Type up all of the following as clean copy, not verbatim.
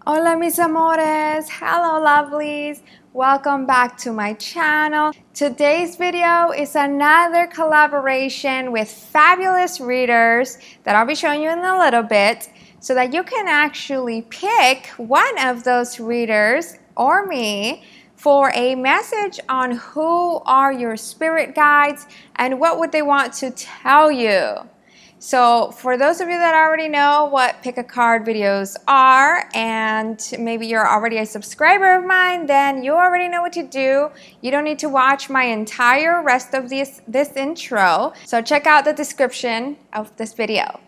Hola mis amores, hello lovelies, welcome back to my channel. Today's video is another collaboration with fabulous readers that I'll be showing you in a little bit so that you can actually pick one of those readers or me for a message on who are your spirit guides and what would they want to tell you. So for those of you that already know what pick a card videos are, and maybe you're already a subscriber of mine, then you already know what to do. You don't need to watch my entire rest of this intro. So check out the description of this video.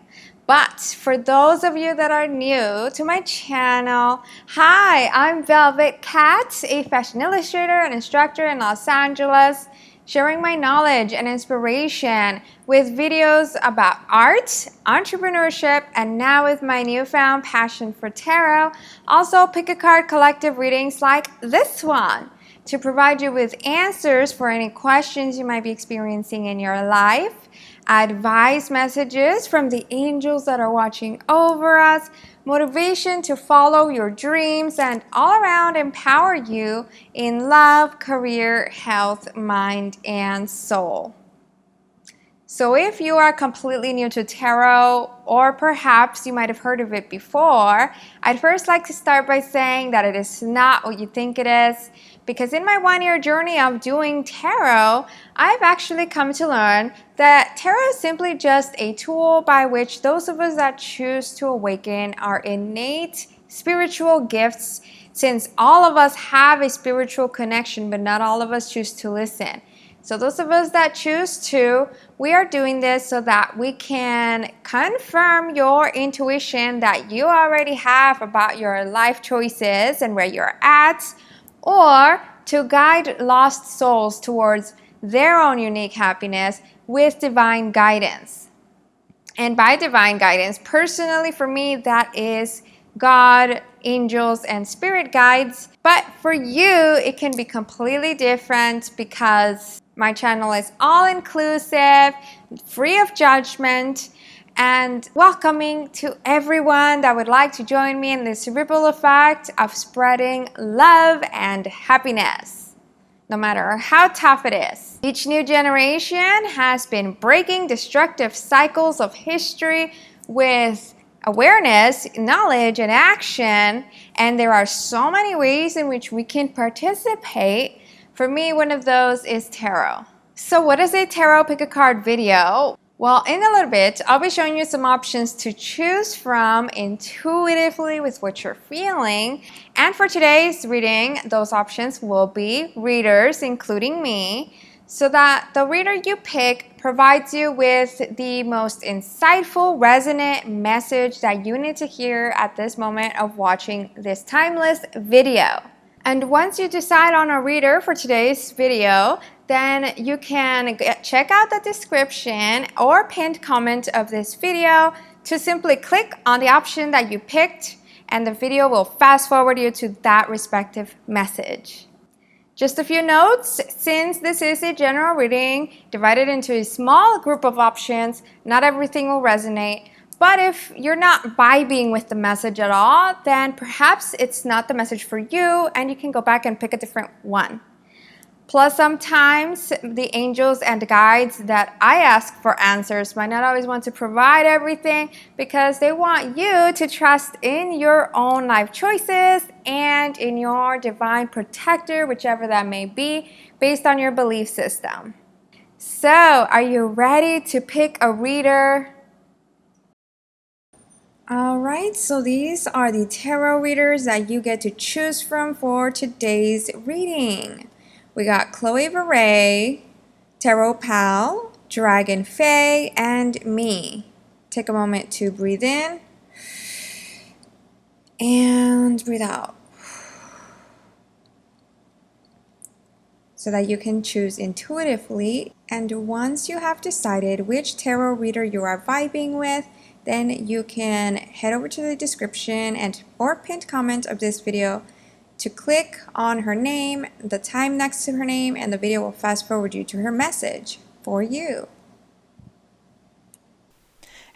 But for those of you that are new to my channel, hi, I'm Velvet Cat, a fashion illustrator and instructor in Los Angeles, sharing my knowledge and inspiration with videos about art, entrepreneurship, and now with my newfound passion for tarot, also pick a card collective readings like this one to provide you with answers for any questions you might be experiencing in your life, advice messages from the angels that are watching over us, motivation to follow your dreams, and all around empower you in love, career, health, mind, and soul. So if you are completely new to tarot, or perhaps you might have heard of it before, I'd first like to start by saying that it is not what you think it is, because in my 1-year journey of doing tarot, I've actually come to learn that tarot is simply just a tool by which those of us that choose to awaken our innate spiritual gifts, since all of us have a spiritual connection, but not all of us choose to listen. So those of us that choose to, we are doing this so that we can confirm your intuition that you already have about your life choices and where you're at, or to guide lost souls towards their own unique happiness with divine guidance. And by divine guidance, personally for me, that is God, angels, and spirit guides. But for you, it can be completely different because my channel is all-inclusive, free of judgment, and welcoming to everyone that would like to join me in this ripple effect of spreading love and happiness, no matter how tough it is. Each new generation has been breaking destructive cycles of history with awareness, knowledge, and action, and there are so many ways in which we can participate. For me, one of those is tarot. So what is a tarot pick a card video? Well, in a little bit, I'll be showing you some options to choose from intuitively with what you're feeling. And for today's reading, those options will be readers, including me, so that the reader you pick provides you with the most insightful, resonant message that you need to hear at this moment of watching this timeless video. And once you decide on a reader for today's video, then you can check out the description or pinned comment of this video to simply click on the option that you picked, and the video will fast forward you to that respective message. Just a few notes, since this is a general reading divided into a small group of options, not everything will resonate. But if you're not vibing with the message at all, then perhaps it's not the message for you and you can go back and pick a different one. Plus, sometimes the angels and guides that I ask for answers might not always want to provide everything because they want you to trust in your own life choices and in your divine protector, whichever that may be, based on your belief system. So, are you ready to pick a reader? Alright, so these are the tarot readers that you get to choose from for today's reading. We got Chloe Varay, Taropal, Dragonnefae, and me. Take a moment to breathe in and breathe out so that you can choose intuitively. And once you have decided which tarot reader you are vibing with, then you can head over to the description and or pinned comment of this video to click on her name, the time next to her name, and the video will fast forward you to her message for you.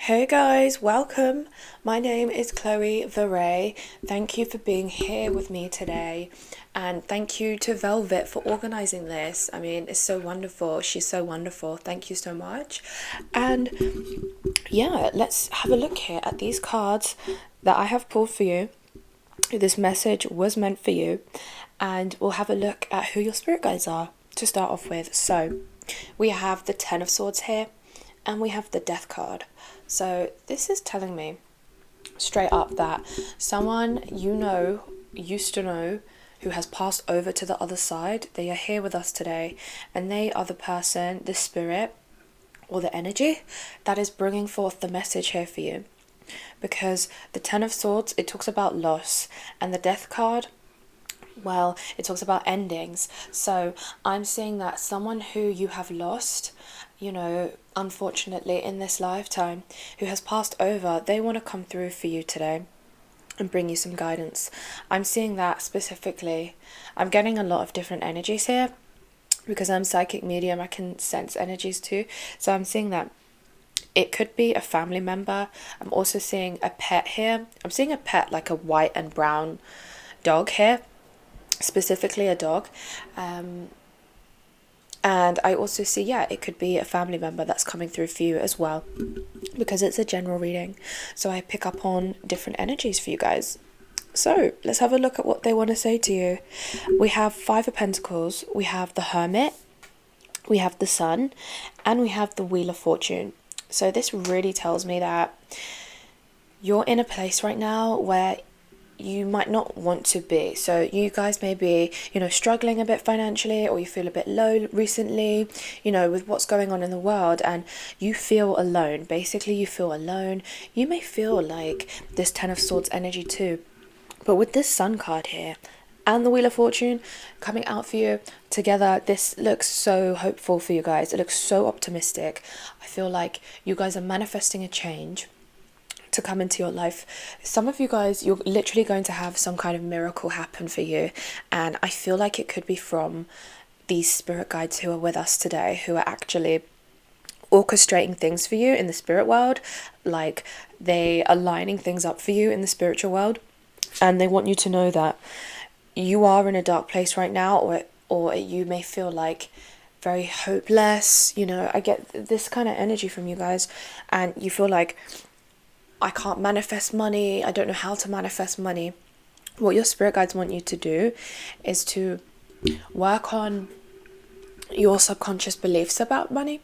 Hey guys, welcome. My name is Chloe Veray. Thank you for being here with me today. And thank you to Velvet for organizing this. I mean, it's so wonderful. She's so wonderful. Thank you so much. And yeah, let's have a look here at these cards that I have pulled for you. This message was meant for you. And we'll have a look at who your spirit guides are to start off with. So we have the Ten of Swords here, and we have the Death card. So this is telling me straight up that someone you know, used to know, who has passed over to the other side, they are here with us today, and they are the person, the spirit, or the energy that is bringing forth the message here for you. Because the Ten of Swords, it talks about loss, and the Death card, well, it talks about endings. So I'm seeing that someone who you have lost, unfortunately in this lifetime, who has passed over, they want to come through for you today and bring you some guidance. I'm seeing that specifically. I'm getting a lot of different energies here because I'm psychic medium. I can sense energies too. So I'm seeing that it could be a family member. I'm also seeing a pet here. I'm seeing a pet like a white and brown dog here, specifically a dog. And I also see, it could be a family member that's coming through for you as well, because it's a general reading. So I pick up on different energies for you guys. So let's have a look at what they want to say to you. We have Five of Pentacles, we have the Hermit, we have the Sun, and we have the Wheel of Fortune. So this really tells me that you're in a place right now where you might not want to be. So you guys may be, struggling a bit financially, or you feel a bit low recently, with what's going on in the world, and you feel alone. Basically, you feel alone. You may feel like this Ten of Swords energy too. But with this Sun card here and the Wheel of Fortune coming out for you together, this looks so hopeful for you guys. It looks so optimistic. I feel like you guys are manifesting a change to come into your life. Some of you guys, you're literally going to have some kind of miracle happen for you, and I feel like it could be from these spirit guides who are with us today, who are actually orchestrating things for you in the spirit world. Like, they are lining things up for you in the spiritual world, and they want you to know that you are in a dark place right now, or you may feel like very hopeless. I get this kind of energy from you guys, and you feel like, I can't manifest money, I don't know how to manifest money. What your spirit guides want you to do is to work on your subconscious beliefs about money.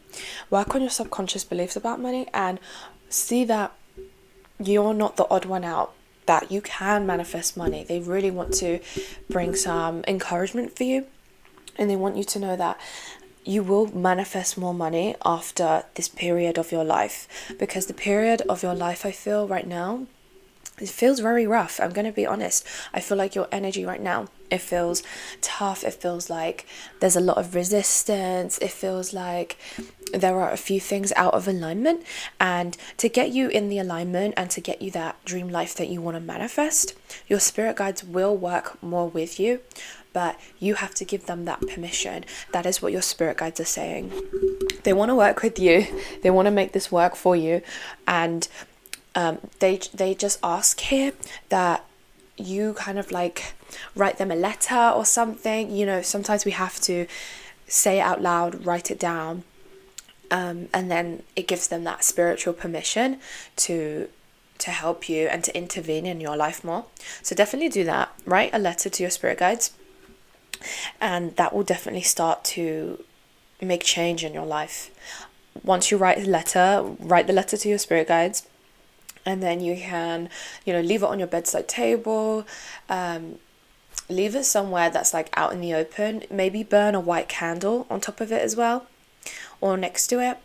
Work on your subconscious beliefs about money and see that you're not the odd one out, that you can manifest money. They really want to bring some encouragement for you, and they want you to know that you will manifest more money after this period of your life, because the period of your life, I feel right now, it feels very rough. I'm going to be honest. I feel like your energy right now, it feels tough. It feels like there's a lot of resistance. It feels like there are a few things out of alignment, and to get you in the alignment and to get you that dream life that you want to manifest, your spirit guides will work more with you, but you have to give them that permission. That is what your spirit guides are saying. They want to work with you. They want to make this work for you, and they just ask here that you kind of like write them a letter or something. Sometimes we have to say it out loud, write it down, and then it gives them that spiritual permission to help you and to intervene in your life more. So definitely do that. Write a letter to your spirit guides, and that will definitely start to make change in your life. Once you write the letter to your spirit guides, and then you can, leave it on your bedside table, leave it somewhere that's like out in the open. Maybe burn a white candle on top of it as well, or next to it.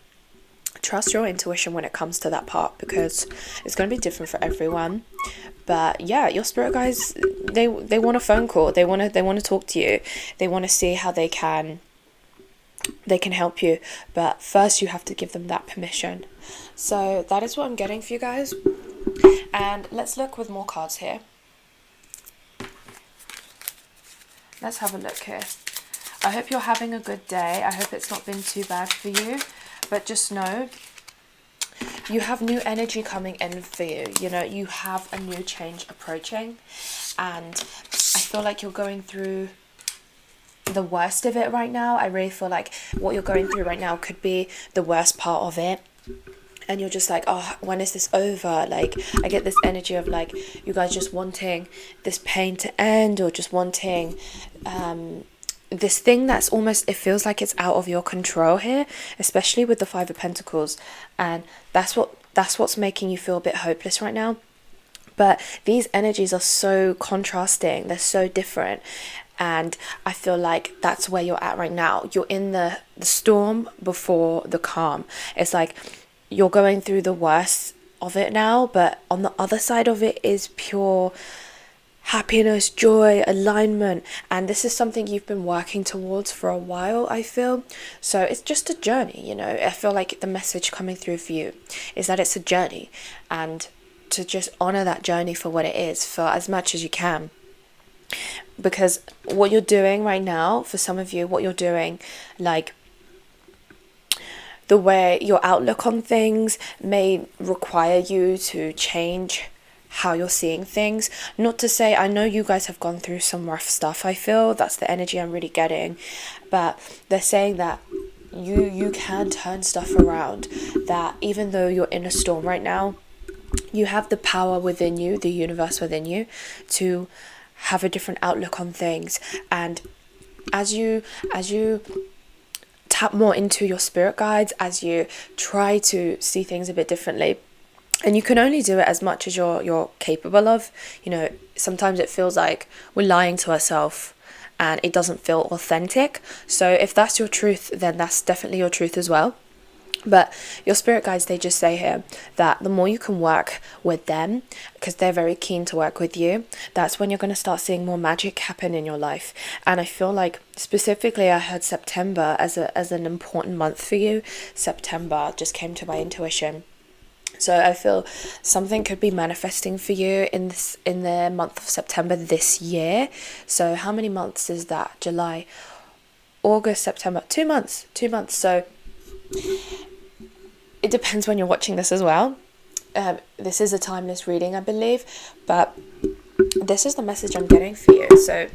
Trust your intuition when it comes to that part, because it's going to be different for everyone. But yeah, your spirit guides, they want a phone call. They want to talk to you. They want to see how they can help you. But first you have to give them that permission. So that is what I'm getting for you guys. And let's look with more cards here. Let's have a look here. I hope you're having a good day. I hope it's not been too bad for you. But just know you have new energy coming in for you. You know, you have a new change approaching, and I feel like you're going through the worst of it right now. I really feel like what you're going through right now could be the worst part of it, and you're just like, oh, when is this over? Like, I get this energy of like you guys just wanting this pain to end, or just wanting this thing that's almost, it feels like it's out of your control here, especially with the Five of Pentacles, and that's what's making you feel a bit hopeless right now. But these energies are so contrasting, they're so different, and I feel like that's where you're at right now. You're in the storm before the calm. It's like you're going through the worst of it now, but on the other side of it is pure happiness, joy, alignment, and this is something you've been working towards for a while, I feel. So it's just a journey, you know. I feel like the message coming through for you is that it's a journey, and to just honor that journey for what it is, for as much as you can. Because what you're doing right now, for some of you, what you're doing, like the way your outlook on things may require you to change how you're seeing things. Not to say, I know you guys have gone through some rough stuff, I feel that's the energy I'm really getting, but they're saying that you can turn stuff around, that even though you're in a storm right now, you have the power within you, the universe within you, to have a different outlook on things. And as you tap more into your spirit guides, as you try to see things a bit differently, and you can only do it as much as you're capable of. You know, sometimes it feels like we're lying to ourselves and it doesn't feel authentic. So if that's your truth, then that's definitely your truth as well. But your spirit guides, they just say here that the more you can work with them, because they're very keen to work with you, that's when you're going to start seeing more magic happen in your life. And I feel like specifically I heard September as an important month for you. September just came to my intuition. So I feel something could be manifesting for you in the month of September this year. So how many months is that? July, August, September, 2 months. So it depends when you're watching this as well. This is a timeless reading, I believe, but this is the message I'm getting for you. So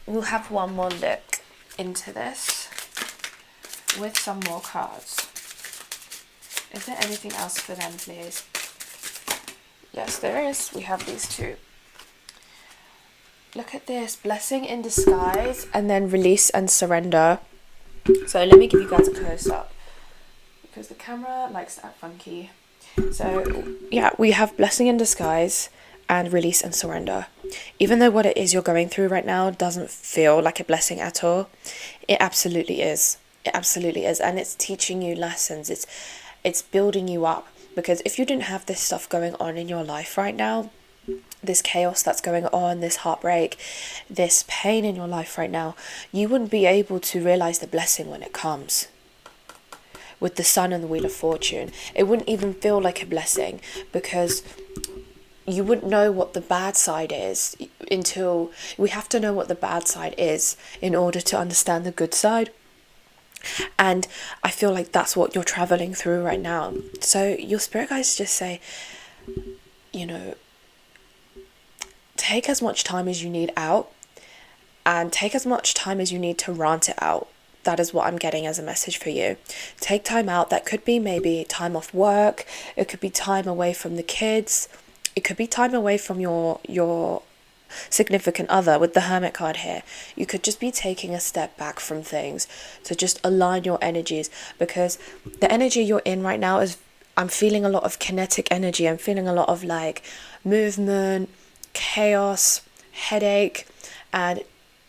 we'll have one more look into this with some more cards. Is there anything else for them, please? Yes, there is. We have these two. Look at this. Blessing in disguise, and then release and surrender. So let me give you guys a close-up, because the camera likes to act funky. So yeah, we have blessing in disguise and release and surrender. Even though what it is you're going through right now doesn't feel like a blessing at all, it absolutely is. It absolutely is. And it's teaching you lessons. It's building you up, because if you didn't have this stuff going on in your life right now, this chaos that's going on, this heartbreak, this pain in your life right now, you wouldn't be able to realize the blessing when it comes. With the Sun and the Wheel of Fortune, it wouldn't even feel like a blessing, because you wouldn't know what the bad side is until we have to know what the bad side is in order to understand the good side. And I feel like that's what you're traveling through right now. So your spirit guides just say, you know, take as much time as you need out, and take as much time as you need to rant it out. That is what I'm getting as a message for you. Take time out. That could be maybe time off work. It could be time away from the kids. It could be time away from your significant other with the Hermit card here. You could just be taking a step back from things to just align your energies, because the energy you're in right now is, I'm feeling a lot of kinetic energy. I'm feeling a lot of like movement, chaos, headache, and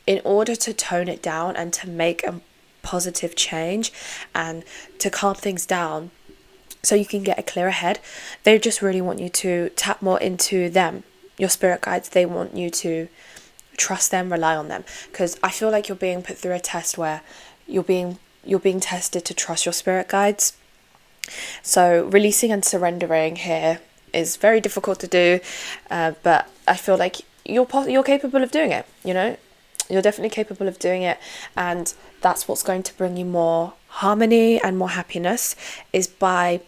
in order to tone it down and to make a positive change and to calm things down so you can get a clearer head, they just really want you to tap more into them. Your spirit guides, they want you to trust them, rely on them, because I feel like you're being put through a test where you're being tested to trust your spirit guides. So releasing and surrendering here is very difficult to do, but I feel like you're capable of doing it. You know, you're definitely capable of doing it, and that's what's going to bring you more harmony and more happiness, is by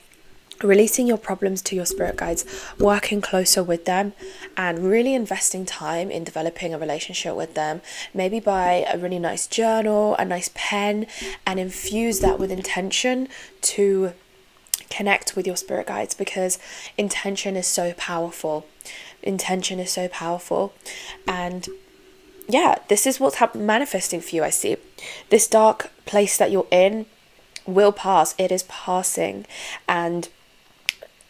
releasing your problems to your spirit guides, working closer with them, and really investing time in developing a relationship with them. Maybe buy a really nice journal, a nice pen, and infuse that with intention to connect with your spirit guides, because intention is so powerful. Intention is so powerful. And yeah, this is what's manifesting for you. I see this dark place that you're in will pass. It is passing, and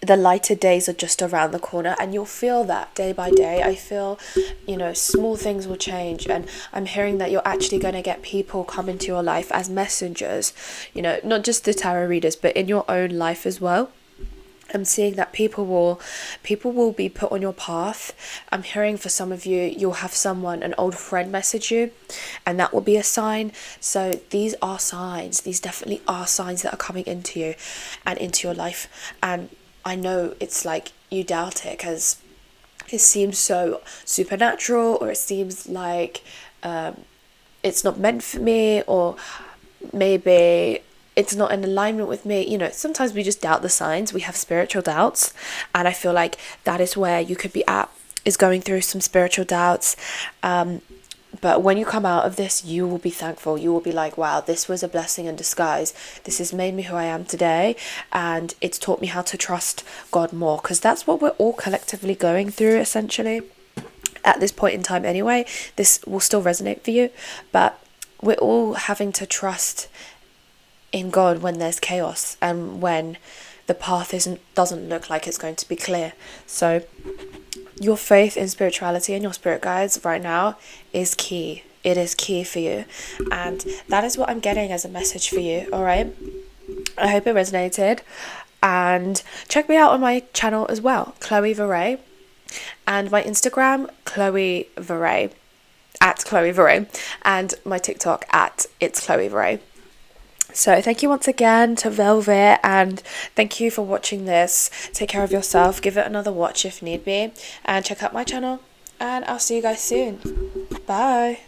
the lighter days are just around the corner, and you'll feel that day by day. I feel, small things will change, and I'm hearing that you're actually going to get people come into your life as messengers, not just the tarot readers, but in your own life as well. I'm seeing that people will be put on your path. I'm hearing for some of you, you'll have someone, an old friend, message you, and that will be a sign. So these are signs. These definitely are signs that are coming into you and into your life. And I know it's like you doubt it because it seems so supernatural, or it seems like it's not meant for me, or maybe it's not in alignment with me. Sometimes we just doubt the signs. We have spiritual doubts, and I feel like that is where you could be at, is going through some spiritual doubts. But when you come out of this, you will be thankful. You will be like, wow, this was a blessing in disguise. This has made me who I am today, and it's taught me how to trust God more, because that's what we're all collectively going through, essentially, at this point in time anyway. This will still resonate for you, but we're all having to trust in God when there's chaos and when the path doesn't look like it's going to be clear. So your faith in spirituality and your spirit guides right now is key. It is key for you, and that is what I'm getting as a message for you. All right, I hope it resonated, and check me out on my channel as well, Chloe Veray, and my Instagram, Chloe Veray, at Chloe Veray, and my TikTok at It's Chloe Veray. So thank you once again to Velvet, and thank you for watching this. Take care of yourself, give it another watch if need be, and check out my channel, and I'll see you guys soon. Bye.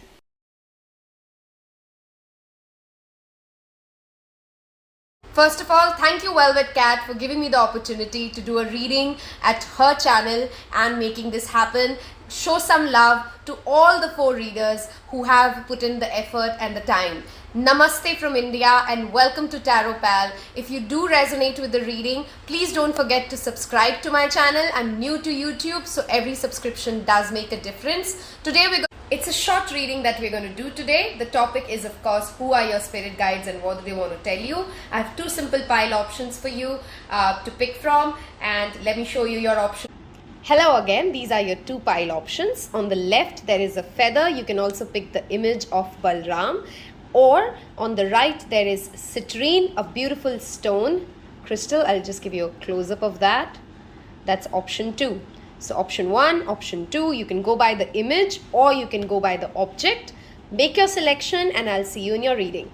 First of all, thank you Velvet Cat for giving me the opportunity to do a reading at her channel and making this happen. Show some love to all the 4 readers who have put in the effort and the time. Namaste from India and welcome to Taropal. If you do resonate with the reading, please don't forget to subscribe to my channel. I'm new to YouTube, so every subscription does make a difference. It's a short reading that we're going to do today. The topic is, of course, who are your spirit guides and what do they want to tell you. I have 2 simple pile options for you to pick from, and let me show you your option. Hello again, these are your 2 pile options. On the left there is a feather. You can also pick the image of Balram, or on the right there is citrine, a beautiful stone crystal. I'll just give you a close-up of that. That's option 2. So option 1, option 2, you can go by the image or you can go by the object. Make your selection and I'll see you in your reading.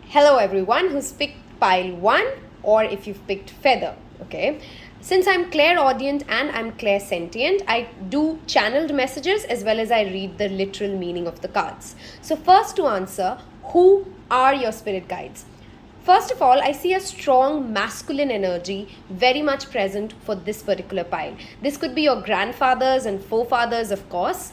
Hello everyone who's picked pile 1, or if you've picked feather, okay. Since I'm clairaudient and I'm clairsentient, I do channeled messages as well as I read the literal meaning of the cards. So first to answer, who are your spirit guides? First of all, I see a strong masculine energy very much present for this particular pile. This could be your grandfathers and forefathers, of course,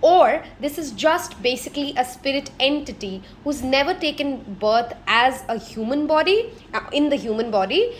or this is just basically a spirit entity who's never taken birth as a human body, in the human body,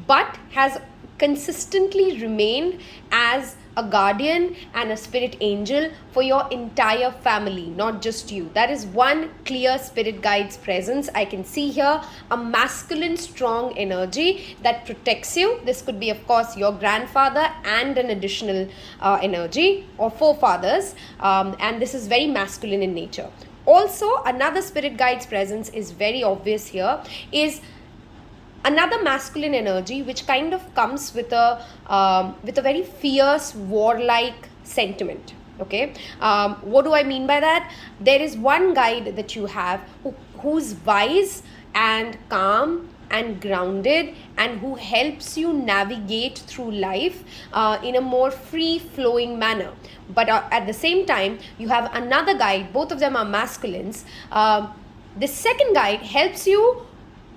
but has consistently remained as a guardian and a spirit angel for your entire family, not just you. That is one clear spirit guide's presence. I can see here a masculine strong energy that protects you. This could be, of course, your grandfather and an additional energy, or forefathers, and this is very masculine in nature. Also, another spirit guide's presence is very obvious here, is another masculine energy which kind of comes with a very fierce warlike sentiment. Okay, what do I mean by that? There is one guide that you have who's wise and calm and grounded, and who helps you navigate through life in a more free flowing manner. But at the same time, you have another guide, both of them are masculines. The second guide helps you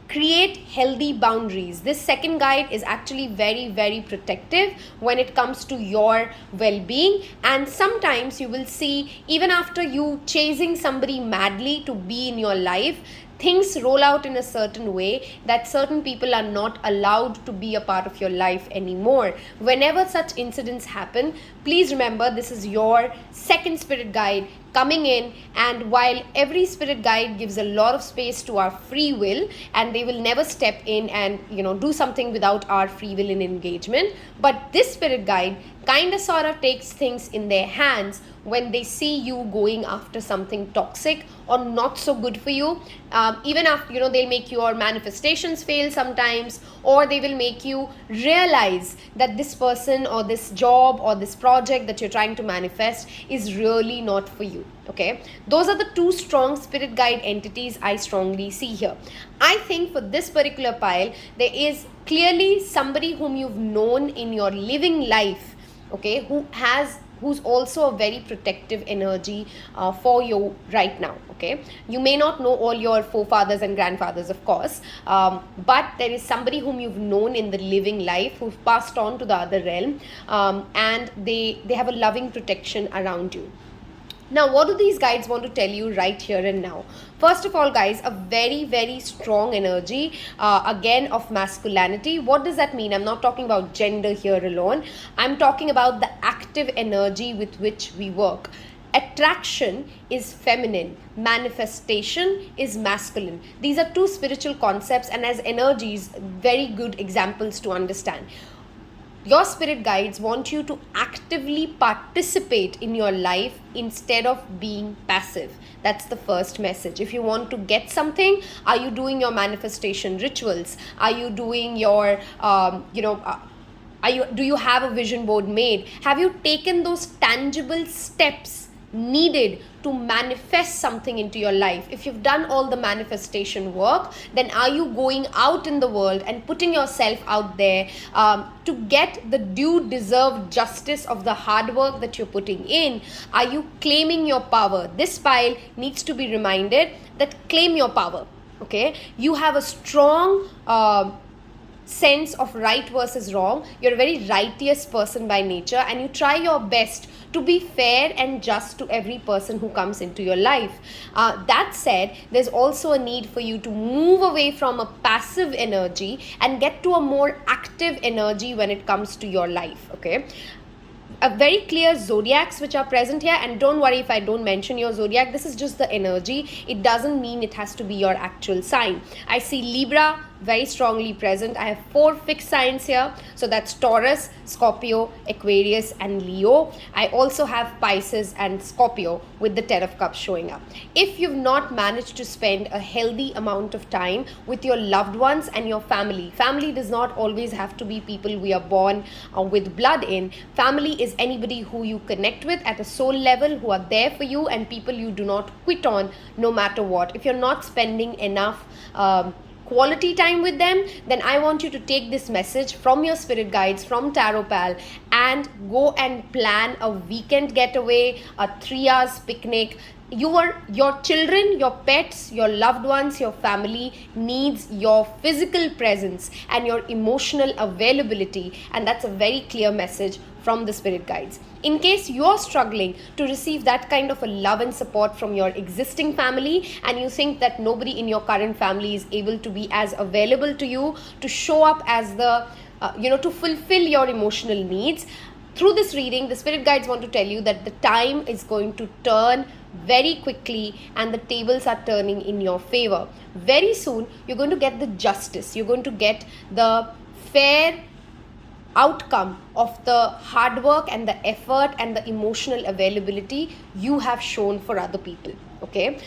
create healthy boundaries. This second guide is actually very, very protective when it comes to your well-being, and sometimes you will see, even after you chasing somebody madly to be in your life, things roll out in a certain way that certain people are not allowed to be a part of your life anymore. Whenever such incidents happen, please remember this is your second spirit guide coming in, and while every spirit guide gives a lot of space to our free will, and they will never step in and do something without our free will in engagement, but this spirit guide kind of sort of takes things in their hands when they see you going after something toxic or not so good for you. Even after they'll make your manifestations fail sometimes, or they will make you realize that this person or this job or this project that you're trying to manifest is really not for you. Okay, those are the two strong spirit guide entities I strongly see here. I think for this particular pile, there is clearly somebody whom you've known in your living life, okay, who's also a very protective energy for you right now. Okay, you may not know all your forefathers and grandfathers, of course, but there is somebody whom you've known in the living life who've passed on to the other realm, and they have a loving protection around you. Now, what do these guides want to tell you right here and now? First of all, guys, a very, very strong energy, again, of masculinity. What does that mean? I'm not talking about gender here alone. I'm talking about the active energy with which we work. Attraction is feminine, manifestation is masculine. These are two spiritual concepts, and as energies, very good examples to understand. Your spirit guides want you to actively participate in your life instead of being passive. That's the first message. If you want to get something, are you doing your manifestation rituals? Are you doing your, do you have a vision board made? Have you taken those tangible steps needed to manifest something into your life? If you've done all the manifestation work, then are you going out in the world and putting yourself out there to get the due deserved justice of the hard work that you're putting in? Are you claiming your power? This pile needs to be reminded that claim your power. Okay, you have a strong sense of right versus wrong. You're a very righteous person by nature, and you try your best to be fair and just to every person who comes into your life. That said, there's also a need for you to move away from a passive energy and get to a more active energy when it comes to your life. Okay, a very clear zodiacs which are present here, and don't worry if I don't mention your zodiac. This is just the energy. It doesn't mean it has to be your actual sign. I see Libra very strongly present. I have 4 fixed signs here, so that's Taurus, Scorpio, Aquarius, and Leo. I also have Pisces and Scorpio with the 10 of Cups showing up. If you've not managed to spend a healthy amount of time with your loved ones and your family does not always have to be people we are born with blood in. Family is anybody who you connect with at a soul level, who are there for you, and people you do not quit on no matter what. If you're not spending enough quality time with them, then I want you to take this message from your spirit guides, from Taropal, and go and plan a weekend getaway, a 3 hours picnic. Your children, your pets, your loved ones, your family needs your physical presence and your emotional availability, and that's a very clear message from the spirit guides. In case you're struggling to receive that kind of a love and support from your existing family, and you think that nobody in your current family is able to be as available to you, to show up as the, to fulfill your emotional needs, through this reading, the spirit guides want to tell you that the time is going to turn very quickly, and the tables are turning in your favor. Very soon, you're going to get the justice. You're going to get the fair outcome of the hard work and the effort and the emotional availability you have shown for other people. Okay,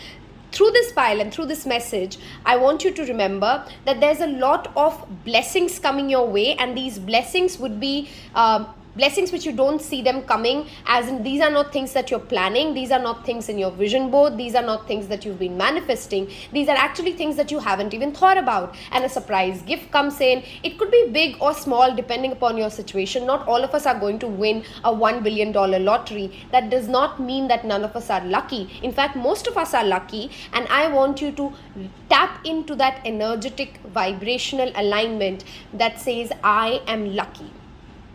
through this pile and through this message, I want you to remember that there's a lot of blessings coming your way, and these blessings would be blessings which you don't see them coming, as in these are not things that you're planning, these are not things in your vision board, these are not things that you've been manifesting, these are actually things that you haven't even thought about, and a surprise gift comes in. It could be big or small depending upon your situation. Not all of us are going to win a $1 billion lottery. That does not mean that none of us are lucky. In fact, most of us are lucky, and I want you to tap into that energetic vibrational alignment that says, I am lucky.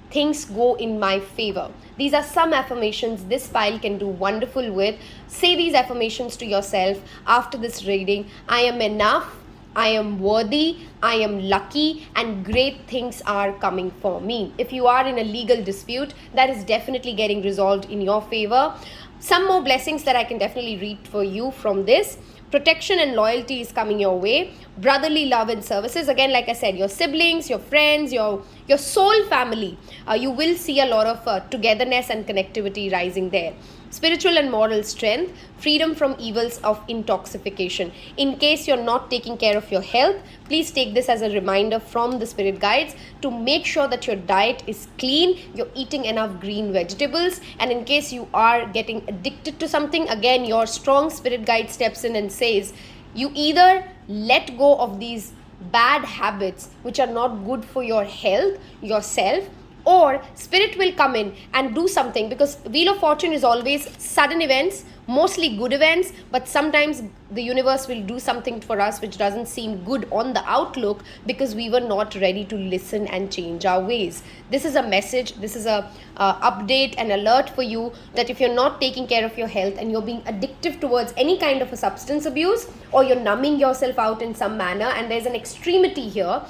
Things go in my favor. These are some affirmations this pile can do wonderful with. Say these affirmations to yourself after this reading. I am enough, I am worthy, I am lucky, and great things are coming for me. If you are in a legal dispute, that is definitely getting resolved in your favor. Some more blessings that I can definitely read for you from this. Protection and loyalty is coming your way. Brotherly love and services. Again, like I said, your siblings, your friends, your soul family. You will see a lot of togetherness and connectivity rising there. Spiritual and moral strength. Freedom from evils of intoxication. In case you're not taking care of your health, please take this as a reminder from the spirit guides to make sure that your diet is clean, you're eating enough green vegetables, and in case you are getting addicted to something, again, your strong spirit guide steps in and says, you either let go of these bad habits which are not good for your health, yourself, or spirit will come in and do something, because Wheel of Fortune is always sudden events, mostly good events, but sometimes the universe will do something for us which doesn't seem good on the outlook because we were not ready to listen and change our ways. This is a message, this is a update and alert for you that if you're not taking care of your health and you're being addictive towards any kind of a substance abuse, or you're numbing yourself out in some manner, and there's an extremity here,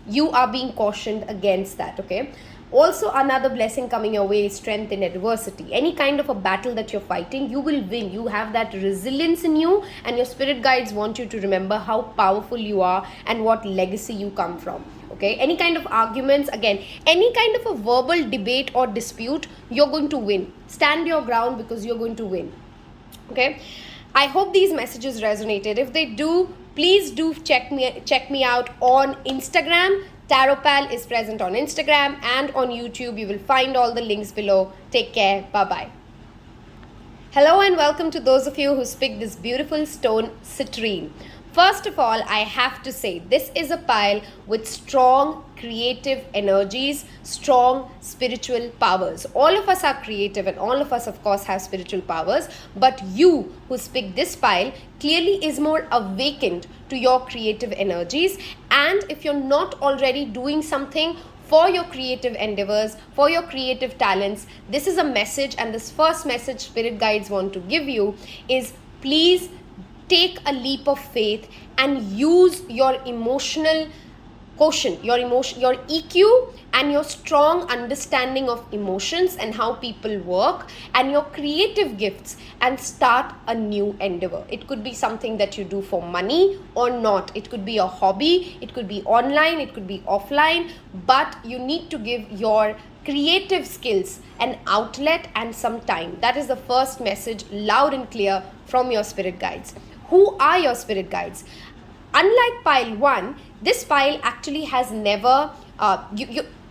you are being cautioned against that, okay? Also, another blessing coming your way is strength in adversity. Any kind of a battle that you're fighting, you will win. You have that resilience in you, and your spirit guides want you to remember how powerful you are and what legacy you come from. Okay, any kind of arguments, again, any kind of a verbal debate or dispute, you're going to win. Stand your ground because you're going to win. Okay, I hope these messages resonated. If they do, please do check me out on Instagram. Taropal is present on Instagram and on YouTube. You will find all the links below. Take care. Bye-bye. Hello and welcome to those of you who picked this beautiful stone citrine. First of all, I have to say this is a pile with strong creative energies, strong spiritual powers. All of us are creative and all of us, of course, have spiritual powers. But you who's picked this pile clearly is more awakened to your creative energies. And if you're not already doing something for your creative endeavors, for your creative talents, this is a message, and this first message spirit guides want to give you is please take a leap of faith and use your emotional quotient, your EQ, and your strong understanding of emotions and how people work and your creative gifts, and start a new endeavor. It could be something that you do for money or not. It could be a hobby, it could be online, it could be offline, but you need to give your creative skills an outlet and some time. That is the first message, loud and clear, from your spirit guides. Who are your spirit guides? Unlike pile 1, this pile actually has never,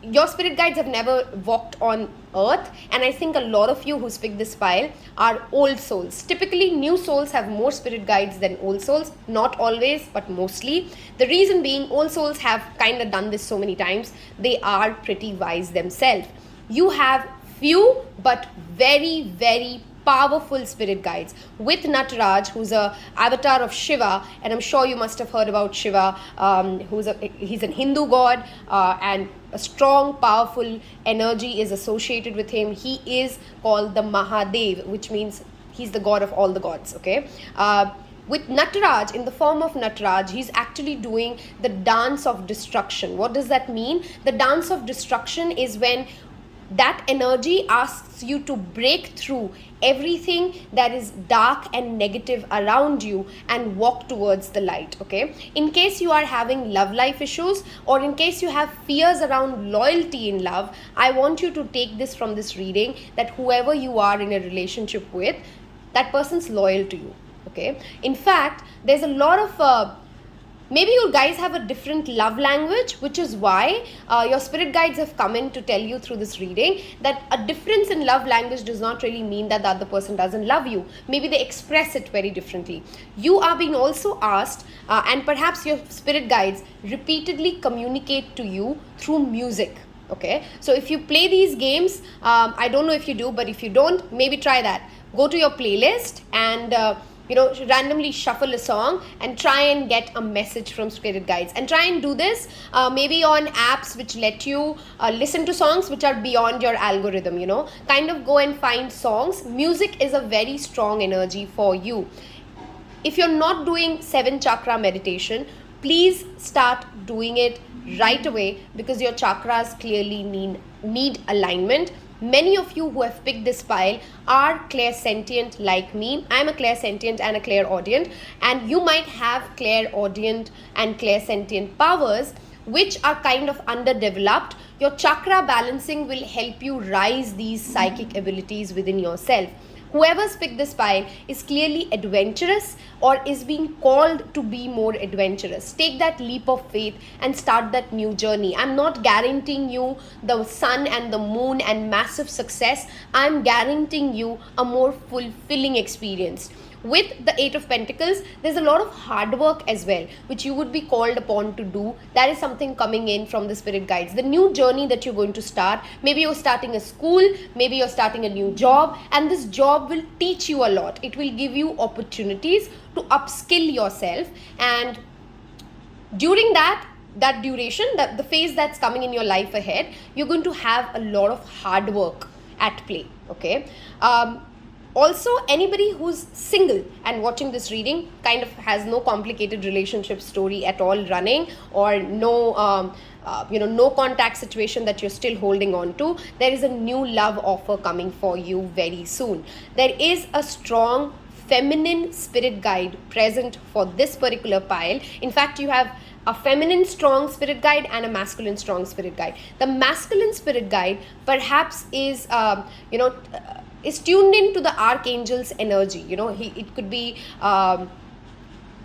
your spirit guides have never walked on earth, and I think a lot of you who picked this pile are old souls. Typically, new souls have more spirit guides than old souls. Not always, but mostly. The reason being, old souls have kind of done this so many times. They are pretty wise themselves. You have few, but very, very powerful spirit guides. With Nataraj, who's a avatar of Shiva, and I'm sure you must have heard about Shiva, he's an Hindu god, and a strong, powerful energy is associated with him. He is called the Mahadev, which means he's the god of all the gods, okay? With Nataraj, in the form of Nataraj, he's actually doing the dance of destruction. What does that mean? The dance of destruction is when that energy asks you to break through everything that is dark and negative around you and walk towards the light, okay? In case you are having love life issues, or in case you have fears around loyalty in love, I want you to take this from this reading, that whoever you are in a relationship with, that person's loyal to you, okay? In fact, there's a lot of Maybe you guys have a different love language, which is why your spirit guides have come in to tell you through this reading that a difference in love language does not really mean that the other person doesn't love you. Maybe they express it very differently. You are being also asked, and perhaps your spirit guides repeatedly communicate to you through music. Okay, so if you play these games, I don't know if you do, but if you don't, maybe try that. Go to your playlist and randomly shuffle a song and try and get a message from spirit guides, and try and do this maybe on apps which let you listen to songs which are beyond your algorithm. Kind of go and find songs. Music is a very strong energy for you. If you're not doing 7 chakra meditation, please start doing it right away, because your chakras clearly need alignment. Many of you who have picked this pile are clairsentient like me. I'm a clairsentient and a clairaudient, and you might have clairaudient and clairsentient powers which are kind of underdeveloped. Your chakra balancing will help you rise these psychic abilities within yourself. Whoever's picked this pile is clearly adventurous or is being called to be more adventurous. Take that leap of faith and start that new journey. I'm not guaranteeing you the sun and the moon and massive success. I'm guaranteeing you a more fulfilling experience. With the 8 of Pentacles, there's a lot of hard work as well, which you would be called upon to do. That is something coming in from the spirit guides. The new journey that you're going to start, maybe you're starting a school, maybe you're starting a new job, and this job will teach you a lot. It will give you opportunities to upskill yourself, and during that duration, the phase that's coming in your life ahead, you're going to have a lot of hard work at play. Okay. Also, anybody who's single and watching this reading kind of has no complicated relationship story at all running, or no no contact situation that you're still holding on to, there is a new love offer coming for you very soon. There is a strong feminine spirit guide present for this particular pile. In fact, you have a feminine strong spirit guide and a masculine strong spirit guide. The masculine spirit guide perhaps is is tuned into the archangel's energy. It could be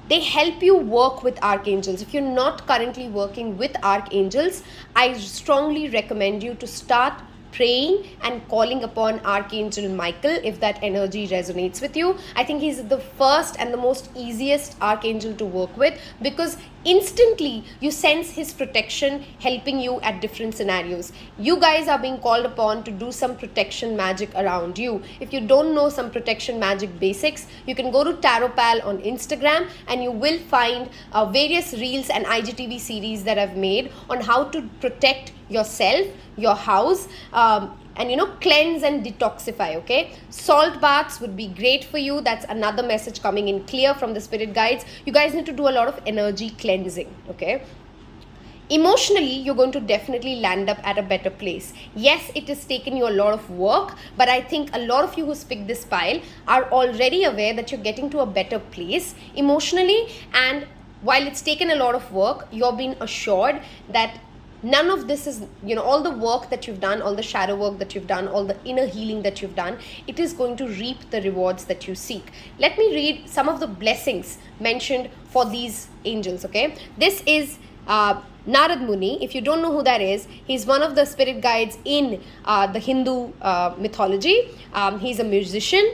they help you work with archangels. If you're not currently working with archangels, I strongly recommend you to start praying and calling upon Archangel Michael if that energy resonates with you. I think he's the first and the most easiest archangel to work with, because instantly you sense his protection helping you at different scenarios. You guys are being called upon to do some protection magic around you. If you don't know some protection magic basics, you can go to Taropal on Instagram and you will find various reels and IGTV series that I've made on how to protect yourself, your house, and cleanse and detoxify. Okay, salt baths would be great for you. That's another message coming in clear from the spirit guides. You guys need to do a lot of energy cleansing. Okay, emotionally, you're going to definitely land up at a better place. Yes, it has taken you a lot of work, but I think a lot of you who picked this pile are already aware that you're getting to a better place emotionally, and while it's taken a lot of work, you're being assured that none of this is, all the work that you've done, all the shadow work that you've done, all the inner healing that you've done, it is going to reap the rewards that you seek. Let me read some of the blessings mentioned for these angels. Okay, this is Narad Muni. If you don't know who that is, he's one of the spirit guides in the Hindu mythology. He's a musician.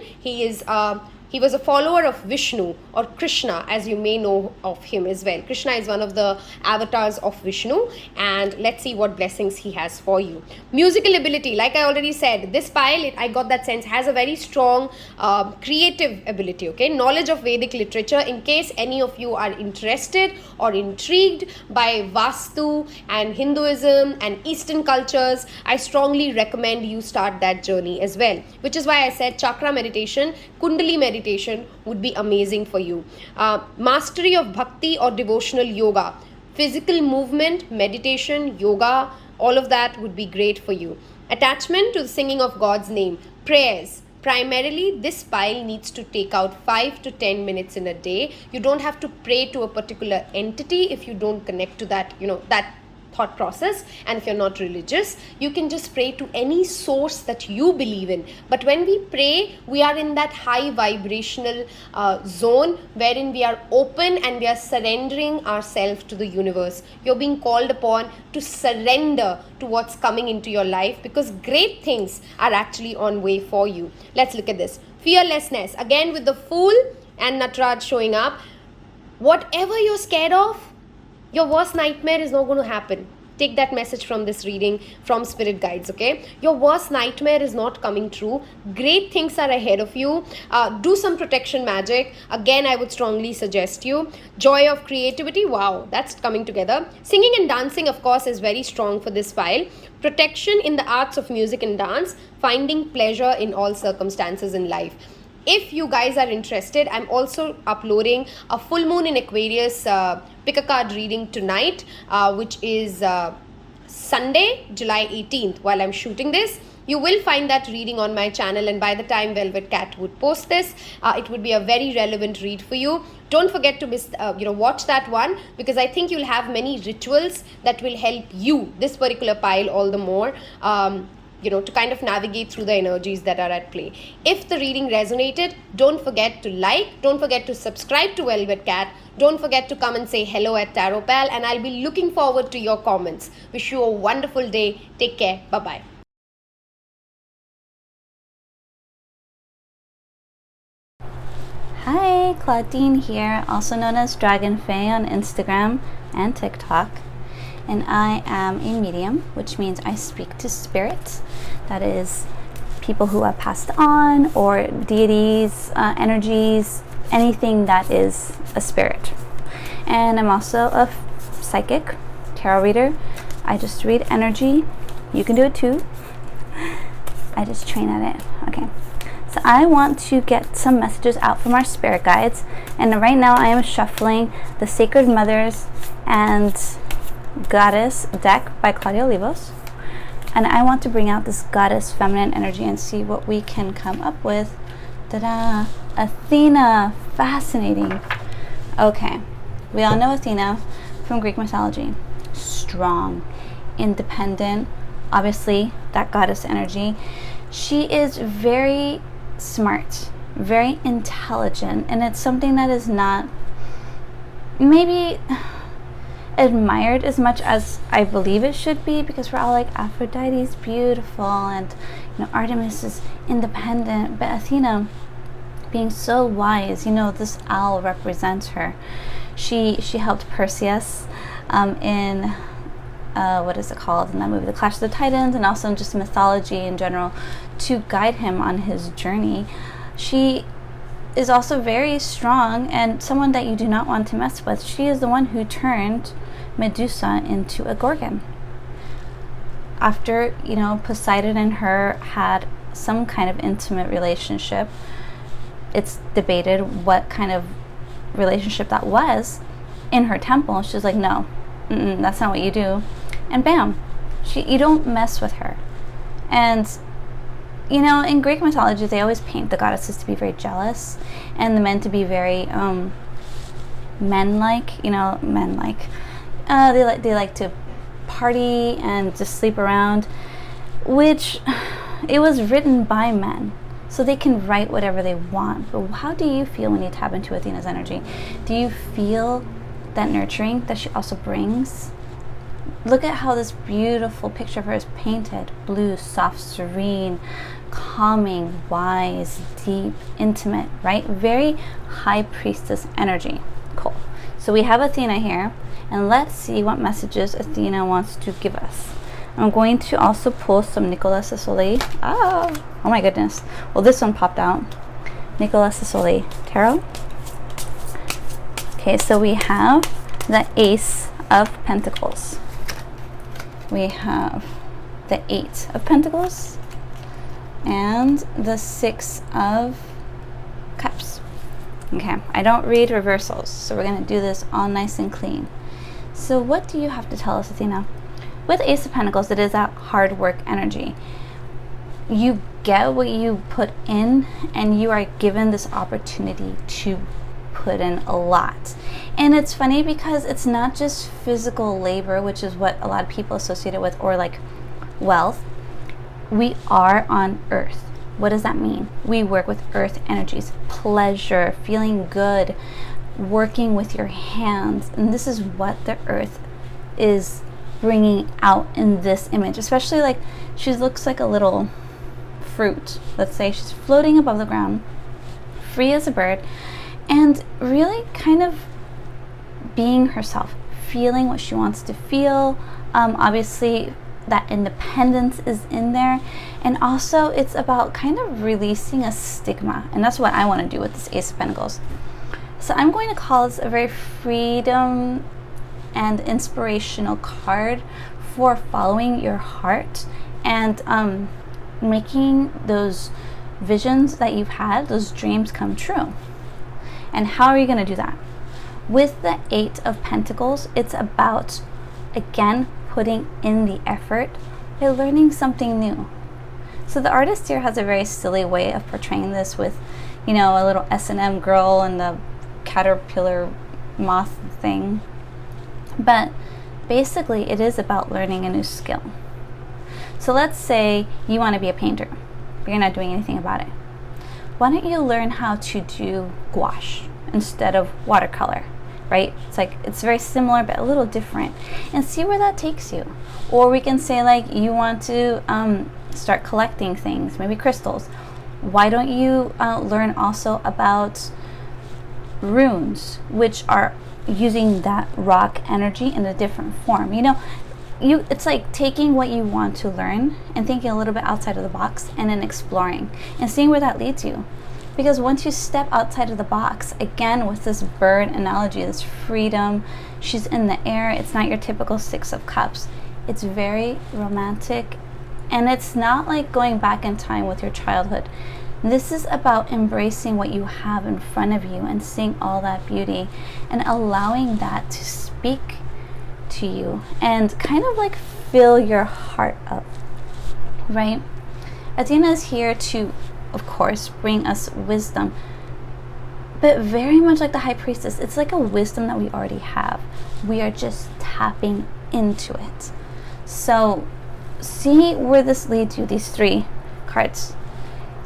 He was a follower of Vishnu, or Krishna, as you may know of him as well. Krishna is one of the avatars of Vishnu, and let's see what blessings he has for you. Musical ability, like I already said, this pile, I got that sense, has a very strong creative ability. Okay, knowledge of Vedic literature. In case any of you are interested or intrigued by Vastu and Hinduism and Eastern cultures, I strongly recommend you start that journey as well. Which is why I said chakra meditation, Kundali meditation would be amazing for you. Mastery of bhakti or devotional yoga, physical movement, meditation, yoga, all of that would be great for you. Attachment to the singing of God's name, prayers. Primarily, this pile needs to take out 5 to 10 minutes in a day. You don't have to pray to a particular entity if you don't connect to that, that thought process. And if you're not religious, you can just pray to any source that you believe in. But when we pray, we are in that high vibrational zone wherein we are open and we are surrendering ourselves to the universe. You're being called upon to surrender to what's coming into your life, because great things are actually on way for you. Let's look at this. Fearlessness, again with the Fool and Nataraj showing up. Whatever you're scared of, your worst nightmare is not going to happen. Take that message from this reading from spirit guides, okay? Your worst nightmare is not coming true. Great things are ahead of you. Do some protection magic. Again, I would strongly suggest you. Joy of creativity, wow, that's coming together. Singing and dancing, of course, is very strong for this file. Protection in the arts of music and dance. Finding pleasure in all circumstances in life. If you guys are interested, I'm also uploading a full moon in Aquarius pick a card reading tonight, which is Sunday, July 18th, while I'm shooting this. You will find that reading on my channel, and by the time Velvet Cat would post this, it would be a very relevant read for you. Don't forget to watch that one, because I think you'll have many rituals that will help you, this particular pile, all the more. To kind of navigate through the energies that are at play. If the reading resonated, don't forget to like, don't forget to subscribe to Velvet Cat, don't forget to come and say hello at Taropal, and I'll be looking forward to your comments. Wish you a wonderful day. Take care. Bye-bye. Hi, Claudine here, also known as Dragonnefae on Instagram and TikTok. And I am a medium, which means I speak to spirits. That is, people who have passed on, or deities, energies, anything that is a spirit. And I'm also a psychic, tarot reader. I just read energy. You can do it too. I just train at it. Okay. So I want to get some messages out from our spirit guides. And right now I am shuffling the Sacred Mothers and Goddess deck by Claudia Olivos, and I want to bring out this goddess feminine energy and see what we can come up with. Ta-da! Athena, fascinating. Okay, we all know Athena from Greek mythology. Strong, independent, obviously that goddess energy. She is very smart, very intelligent, and it's something that is not maybe admired as much as I believe it should be, because we're all like, Aphrodite's beautiful and Artemis is independent, but Athena, being so wise, this owl represents her. She helped Perseus in what is it called in that movie, The Clash of the Titans, and also in just mythology in general, to guide him on his journey. She is also very strong and someone that you do not want to mess with. She is the one who turned Medusa into a gorgon. After, Poseidon and her had some kind of intimate relationship, it's debated what kind of relationship that was. In her temple, she's like, no, that's not what you do. And bam, you don't mess with her. And in Greek mythology, they always paint the goddesses to be very jealous and the men to be very men-like. They like to party and just sleep around, which it was written by men, so they can write whatever they want. But how do you feel when you tap into Athena's energy? Do you feel that nurturing that she also brings? Look at how this beautiful picture of her is painted. Blue, soft, serene, calming, wise, deep, intimate, right? Very high priestess energy. Cool. So we have Athena here, and let's see what messages Athena wants to give us. I'm going to also pull some Nicolas Sassoli. Oh my goodness. Well, this one popped out. Nicolas Sassoli Tarot. Okay, so we have the Ace of Pentacles. We have the 8 of Pentacles and the 6 of Cups. Okay, I don't read reversals, so we're going to do this all nice and clean. So what do you have to tell us, Athena? With Ace of Pentacles, it is that hard work energy. You get what you put in, and you are given this opportunity to put in a lot. And it's funny because it's not just physical labor, which is what a lot of people associate it with, or like wealth. We are on earth. What does that mean? We work with earth energies, pleasure, feeling good, working with your hands. And this is what the earth is bringing out in this image, especially like she looks like a little fruit. Let's say she's floating above the ground, free as a bird, and really kind of being herself, feeling what she wants to feel. Obviously that independence is in there, and also it's about kind of releasing a stigma, and that's what I want to do with this Ace of Pentacles. So I'm going to call this a very freedom and inspirational card for following your heart and making those visions that you've had, those dreams, come true. And how are you going to do that? With the Eight of Pentacles, it's about, again, putting in the effort by learning something new. So the artist here has a very silly way of portraying this with, you know, a little S&M girl and the caterpillar moth thing. But basically, it is about learning a new skill. So let's say you want to be a painter, but you're not doing anything about it. Why don't you learn how to do gouache instead of watercolor, right? It's like, it's very similar, but a little different, and see where that takes you. Or we can say like you want to start collecting things, maybe crystals. Why don't you learn also about runes, which are using that rock energy in a different form? You know, it's like taking what you want to learn and thinking a little bit outside of the box, and then exploring and seeing where that leads you. Because once you step outside of the box, again with this bird analogy, this freedom, she's in the air, it's not your typical Six of Cups. It's very romantic, and it's not like going back in time with your childhood. This is about embracing what you have in front of you and seeing all that beauty and allowing that to speak to you and kind of like fill your heart up, right? Athena is here to, of course, bring us wisdom, but very much like the High Priestess, it's like a wisdom that we already have. We are just tapping into it. So see where this leads you, these three cards.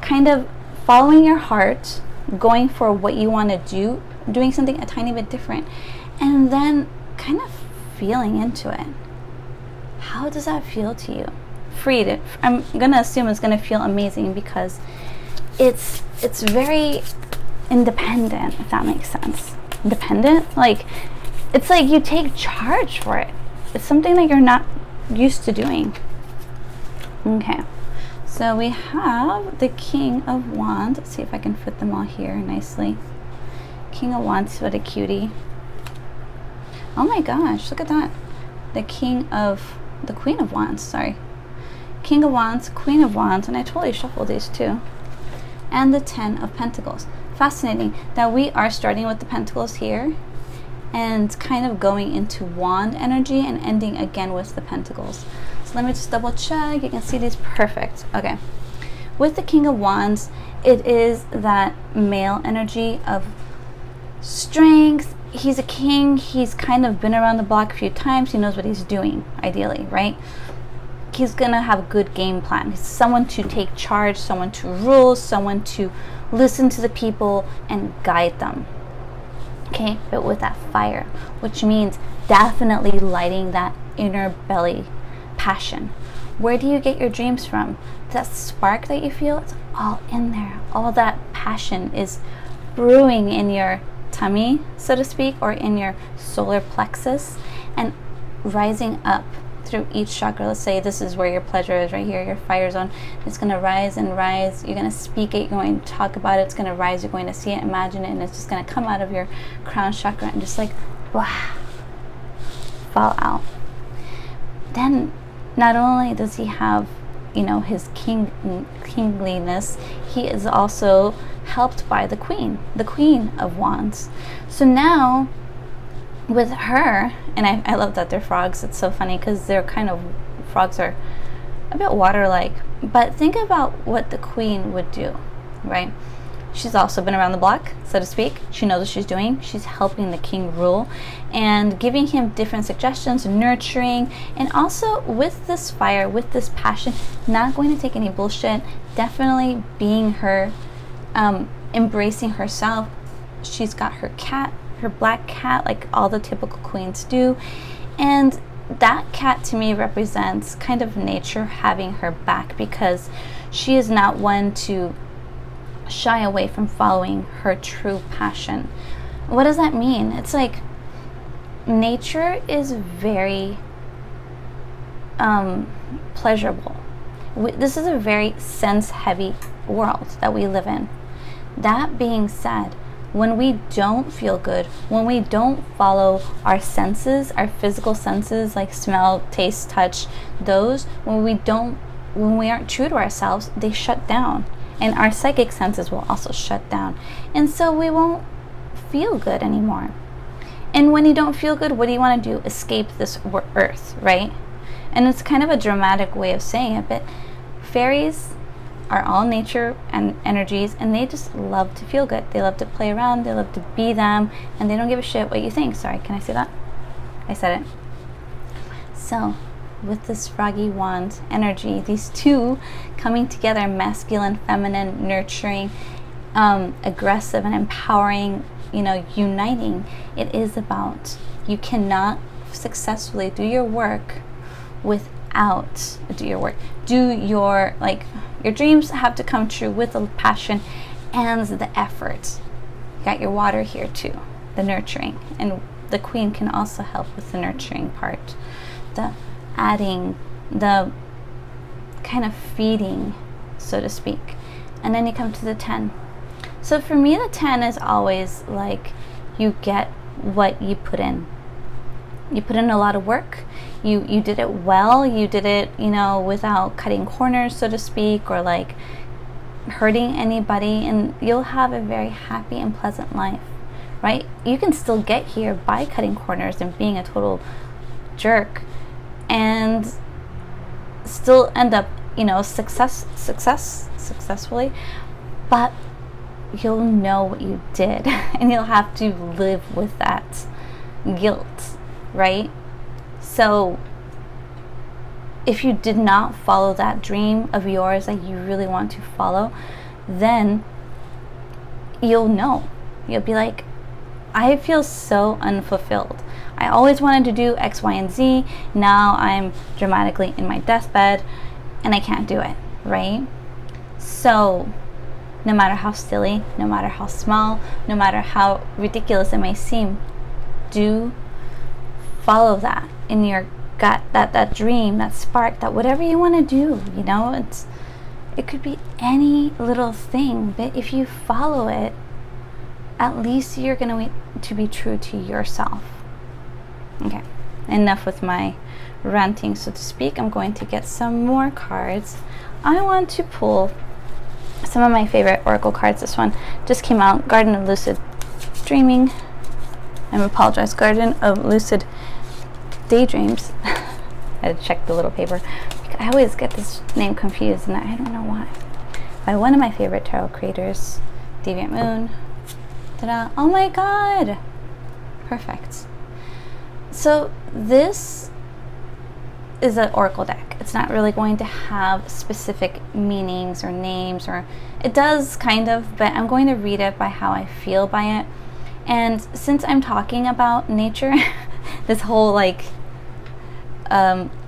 Kind of following your heart, going for what you want to do, doing something a tiny bit different, and then kind of feeling into it. How does that feel to you? Freed. I'm gonna assume it's gonna feel amazing because it's very independent, if that makes sense. Independent, like it's like you take charge for it. It's something that you're not used to doing. Okay. So we have the King of Wands. Let's see if I can fit them all here nicely. King of Wands, what a cutie. Oh my gosh, look at that. The Queen of Wands, sorry. King of Wands, Queen of Wands, and I totally shuffled these too. And the Ten of Pentacles. Fascinating that we are starting with the Pentacles here and kind of going into Wand energy and ending again with the Pentacles. Let me just double check. You can see these perfect. Okay. With the King of Wands, it is that male energy of strength. He's a king. He's kind of been around the block a few times. He knows what he's doing, ideally, right? He's going to have a good game plan. He's someone to take charge, someone to rule, someone to listen to the people and guide them. Okay, but with that fire, which means definitely lighting that inner belly passion. Where do you get your dreams from? That spark that you feel, it's all in there. All that passion is brewing in your tummy, so to speak, or in your solar plexus and rising up through each chakra. Let's say this is where your pleasure is, right here, your fire zone. It's going to rise and rise. You're going to speak it. You're going to talk about it. It's going to rise. You're going to see it, imagine it, and it's just going to come out of your crown chakra and just like, wow, fall out. Then not only does he have, you know, his kingliness, he is also helped by the Queen of Wands. So now with her, and I love that they're frogs. It's so funny because they're kind of, frogs are a bit water-like. But think about what the Queen would do, right? she's also been around the block, so to speak. She knows what she's doing. She's helping the king rule and giving him different suggestions, nurturing, and also with this fire, with this passion, not going to take any bullshit, definitely being her, embracing herself. She's got her cat, her black cat, like all the typical queens do, and that cat to me represents kind of nature having her back, because she is not one to shy away from following her true passion. What does that mean? It's like nature is very pleasurable. This is a very sense heavy world that we live in. That being said, when we don't feel good, when we don't follow our senses, our physical senses like smell, taste, touch, those, when we aren't true to ourselves, they shut down. And our psychic senses will also shut down. And so we won't feel good anymore. And when you don't feel good, what do you want to do? Escape this earth, right? And it's kind of a dramatic way of saying it, but fairies are all nature and energies, and they just love to feel good. They love to play around, they love to be them, and they don't give a shit what you think. Sorry, can I say that? I said it. So with this froggy wand energy, these two coming together, masculine, feminine, nurturing, aggressive and empowering, uniting, it is about, you cannot successfully do your work without your dreams have to come true with the passion and the effort. You got your water here too, the nurturing, and the queen can also help with the nurturing part, the adding, the kind of feeding, so to speak. And then you come to the 10. So for me, the 10 is always like, you get what you put in. You put in a lot of work. You did it well. You did it, without cutting corners, so to speak, or like hurting anybody, and you'll have a very happy and pleasant life, right? You can still get here by cutting corners and being a total jerk, and still end up, successfully, but you'll know what you did, and you'll have to live with that guilt, right? So if you did not follow that dream of yours that you really want to follow, then you'll know. You'll be like, I feel so unfulfilled. I always wanted to do X, Y, and Z. Now I'm dramatically in my deathbed and I can't do it, right? So no matter how silly, no matter how small, no matter how ridiculous it may seem, do follow that in your gut, that dream, that spark, that whatever you want to do, it could be any little thing, but if you follow it, at least you're going to be true to yourself. Okay, enough with my ranting, so to speak. I'm going to get some more cards. I want to pull some of my favorite oracle cards. This one just came out, Garden of Lucid Dreaming. I apologize, Garden of Lucid Daydreams. I had to check the little paper. I always get this name confused, and I don't know why. By one of my favorite tarot creators, Deviant Moon. Ta-da! Oh my god! Perfect. So this is an oracle deck. It's not really going to have specific meanings or names, or it does kind of, but I'm going to read it by how I feel by it. And since I'm talking about nature, this whole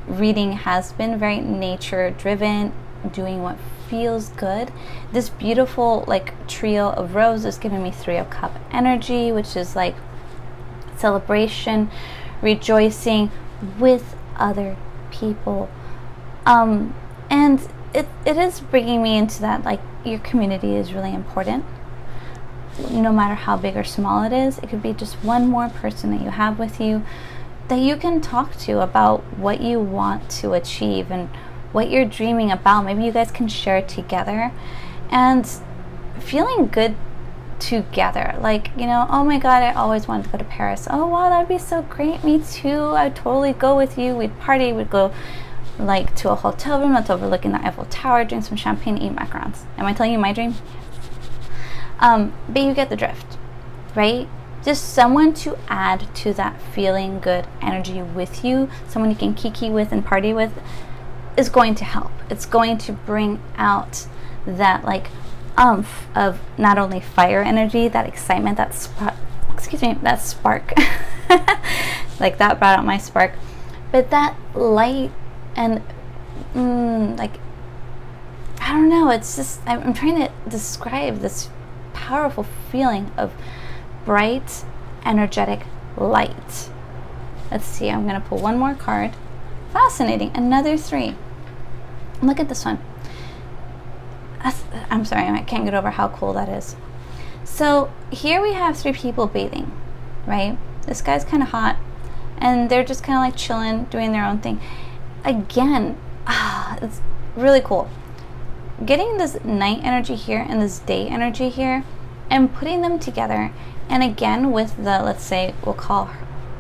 reading has been very nature driven, doing what feels good. This beautiful trio of roses is giving me 3 of Cup energy, which is like celebration, rejoicing with other people, and it is bringing me into that, your community is really important. No matter how big or small it is, it could be just one more person that you have with you that you can talk to about what you want to achieve and what you're dreaming about. Maybe you guys can share together and feeling good together. Oh my god, I always wanted to go to Paris. Oh wow, that'd be so great. Me too. I'd totally go with you. We'd party. We'd go to a hotel room that's overlooking the Eiffel Tower, drink some champagne, eat macarons. Am I telling you my dream? But you get the drift, right? Just someone to add to that feeling good energy with you, someone you can kiki with and party with, is going to help. It's going to bring out that like umph of not only fire energy, that excitement, that that spark. Like that brought out my spark, but that light and like, I don't know, it's just, I'm trying to describe this powerful feeling of bright, energetic light. Let's see, I'm going to pull one more card. Fascinating, another 3. Look at this one. I'm sorry, I can't get over how cool that is. So here we have 3 people bathing, right? This guy's kind of hot, and they're just kind of like chilling, doing their own thing. Again, it's really cool. Getting this night energy here and this day energy here and putting them together, and again with the, let's say we'll call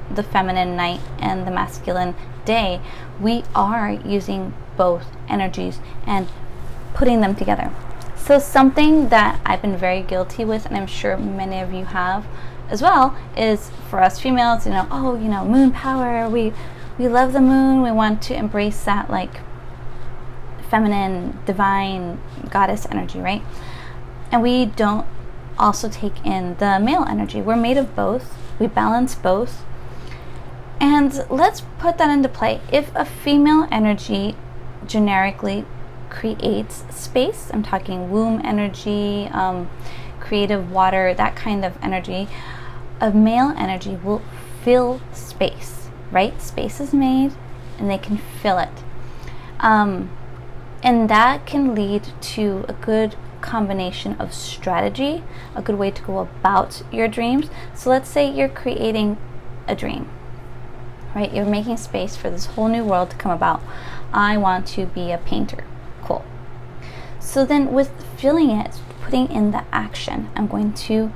the feminine night and the masculine day, we are using both energies and putting them together. So something that I've been very guilty with, and I'm sure many of you have as well, is for us females, moon power, we love the moon, we want to embrace that like feminine, divine, goddess energy, right? And we don't also take in the male energy. We're made of both. We balance both. And let's put that into play. If a female energy generically creates space, I'm talking womb energy, creative water, that kind of energy, a male energy will fill space, right? Space is made and they can fill it. And that can lead to a good combination of strategy, a good way to go about your dreams. So let's say you're creating a dream, right? You're making space for this whole new world to come about. I want to be a painter. Cool. So then with filling it, putting in the action, I'm going to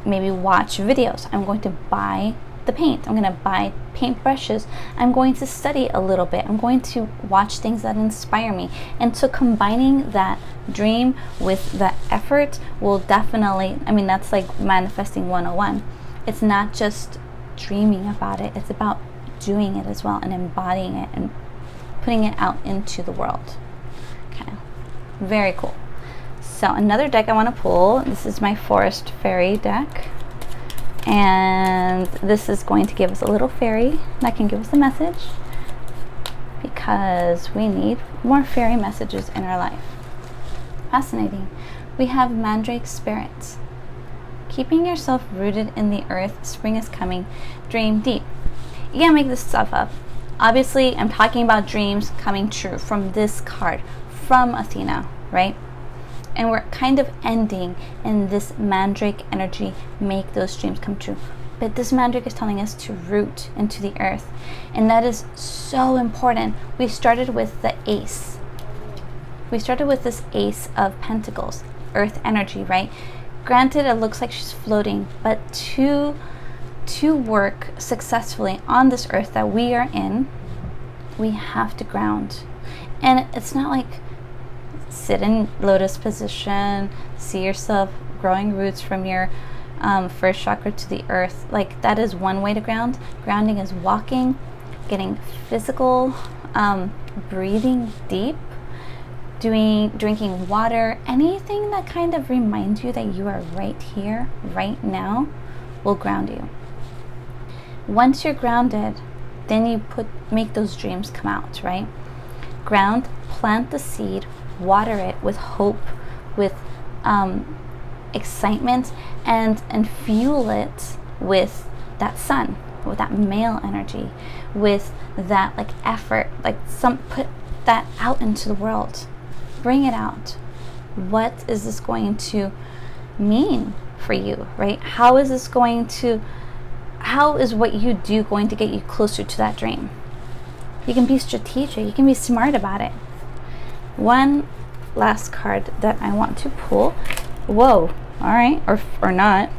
maybe watch videos. I'm going to buy the paint. I'm going to buy paint brushes. I'm going to study a little bit. I'm going to watch things that inspire me. And so combining that dream with the effort will definitely, that's like manifesting 101. It's not just dreaming about it. It's about doing it as well and embodying it and putting it out into the world. Okay, very cool. So another deck I want to pull, this is my Forest Fairy deck. And this is going to give us a little fairy that can give us a message, because we need more fairy messages in our life. Fascinating. We have Mandrake Spirits. Keeping yourself rooted in the earth, spring is coming, dream deep. You can't make this stuff up. Obviously, I'm talking about dreams coming true from this card, from Athena, right? And we're kind of ending in this mandrake energy, make those dreams come true. But this mandrake is telling us to root into the earth. And that is so important. We started with the ace. We started with this Ace of Pentacles, earth energy, right? Granted, it looks like she's floating, but to work successfully on this earth that we are in, we have to ground. And it's not like sit in lotus position, see yourself growing roots from your first chakra to the earth. Like, that is one way to ground. Grounding is walking, getting physical, breathing deep, drinking water, anything that kind of reminds you that you are right here, right now, will ground you. Once you're grounded, then you make those dreams come out, right? Ground, plant the seed, water it with hope, with excitement, and fuel it with that sun, with that male energy, with that like effort, like put that out into the world. Bring it out. What is this going to mean for you, right? How is what you do going to get you closer to that dream? You can be strategic, you can be smart about it. One last card that I want to pull. Whoa, all right, or not.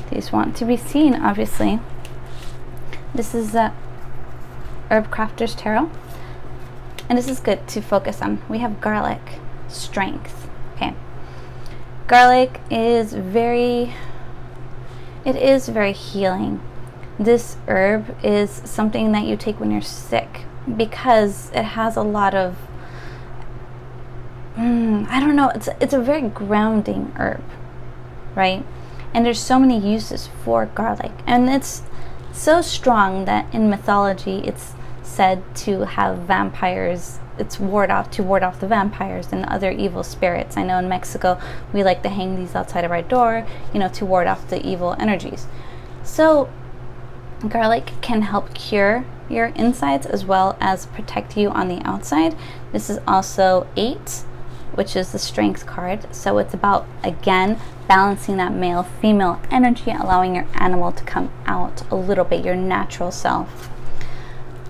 These want to be seen, obviously. This is the Herb Crafter's Tarot. And this is good to focus on. We have garlic, strength. Okay. Garlic is very healing. This herb is something that you take when you're sick because it has a lot of, I don't know, it's a very grounding herb, right? And there's so many uses for garlic. And it's so strong that in mythology it's said to have vampires, to ward off the vampires and other evil spirits. I know in Mexico we like to hang these outside of our door, to ward off the evil energies. So garlic can help cure your insides as well as protect you on the outside. This is also 8, which is the strength card. So it's about, again, balancing that male-female energy, allowing your animal to come out a little bit, your natural self.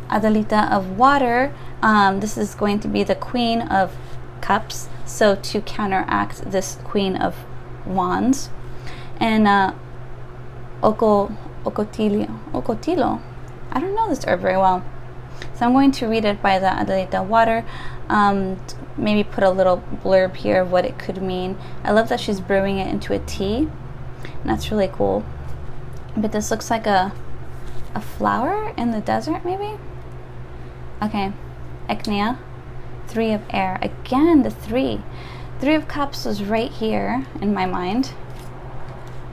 Adelita of water, this is going to be the Queen of Cups, so to counteract this Queen of Wands. And Ocotilo, I don't know this herb very well, so I'm going to read it by the Adelita water. Maybe put a little blurb here of what it could mean. I love that she's brewing it into a tea, and that's really cool. But this looks like a flower in the desert, maybe? Okay, Echnea, 3 of air. Again, the 3. 3 of cups was right here in my mind.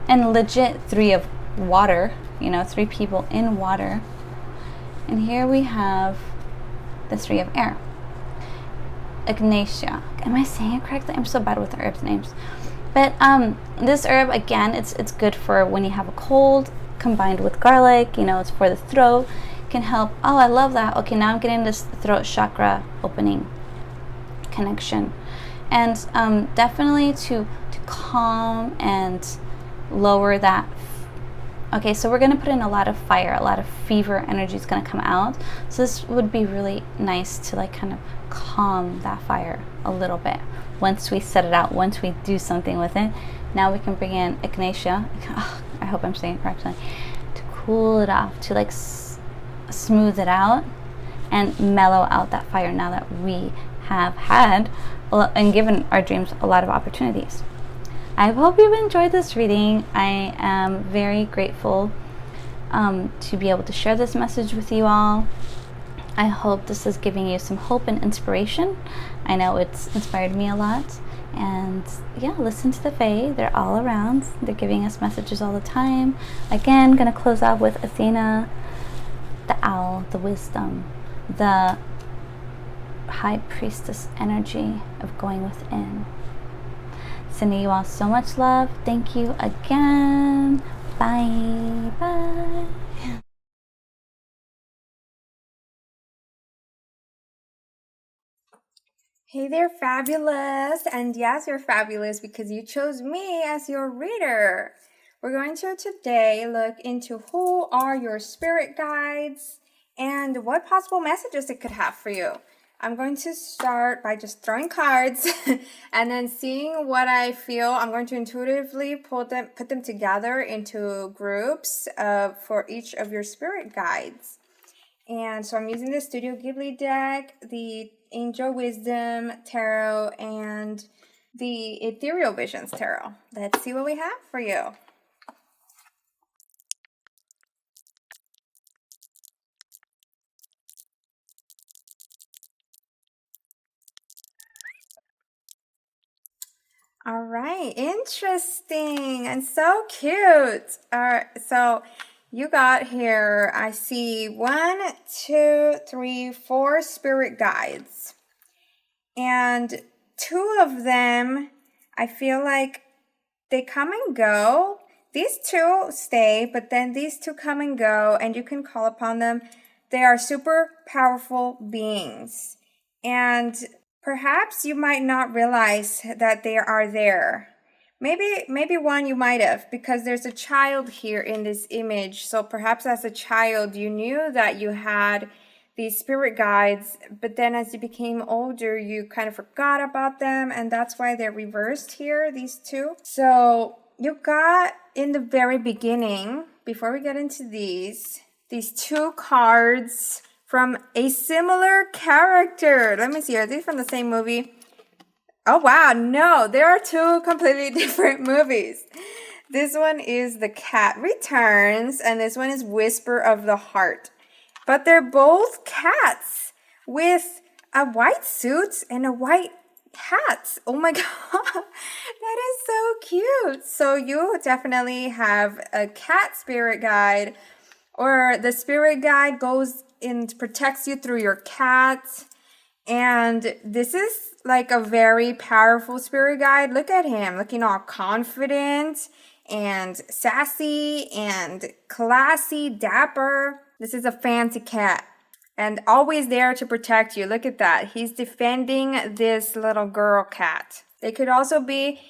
And legit 3 of water, 3 people in water. And here we have the 3 of air. Ignatia. Am I saying it correctly? I'm so bad with the herbs names. But this herb, again, it's good for when you have a cold, combined with garlic. It's for the throat. Can help. Oh, I love that. Okay, now I'm getting this throat chakra opening connection. And definitely to calm and lower that. Okay, so we're going to put in a lot of fire, a lot of fever energy is going to come out. So this would be really nice to kind of calm that fire a little bit. Once we set it out, once we do something with it, now we can bring in Ignatia. Oh, I hope I'm saying it correctly. To cool it off, to smooth it out and mellow out that fire now that we have had and given our dreams a lot of opportunities. I hope you've enjoyed this reading. I am very grateful to be able to share this message with you all. I hope this is giving you some hope and inspiration. I know it's inspired me a lot. And yeah, listen to the Fae. They're all around. They're giving us messages all the time. Again, going to close out with Athena, the owl, the wisdom, the high priestess energy of going within. Sending you all so much love. Thank you again. Bye. Bye. Hey there, fabulous. And yes, you're fabulous because you chose me as your reader. We're going to today look into who are your spirit guides and what possible messages it could have for you. I'm going to start by just throwing cards and then seeing what I feel. I'm going to intuitively put them together into groups for each of your spirit guides. And so I'm using the Studio Ghibli deck, the Angel Wisdom Tarot, and the Ethereal Visions Tarot. Let's see what we have for you. All right, interesting and so cute. All right, so you got here, I see 1, 2, 3, 4 spirit guides. And 2 of them, I feel like they come and go. These 2 stay, but then these 2 come and go, and you can call upon them. They are super powerful beings. And perhaps you might not realize that they are there. Maybe one you might have, because there's a child here in this image. So perhaps as a child, you knew that you had these spirit guides, but then as you became older, you kind of forgot about them, and that's why they're reversed here, these 2. So you got in the very beginning, before we get into these 2 cards from a similar character. Let me see, are these from the same movie? Oh wow, no, there are two completely different movies. This one is The Cat Returns, and this one is Whisper of the Heart. But they're both cats with a white suit and a white hat. Oh my god, that is so cute. So you definitely have a cat spirit guide, or the spirit guide goes and protects you through your cat. And this is like a very powerful spirit guide. Look at him, looking all confident and sassy and classy, dapper. This is a fancy cat and always there to protect you. Look at that. He's defending this little girl cat. They could also be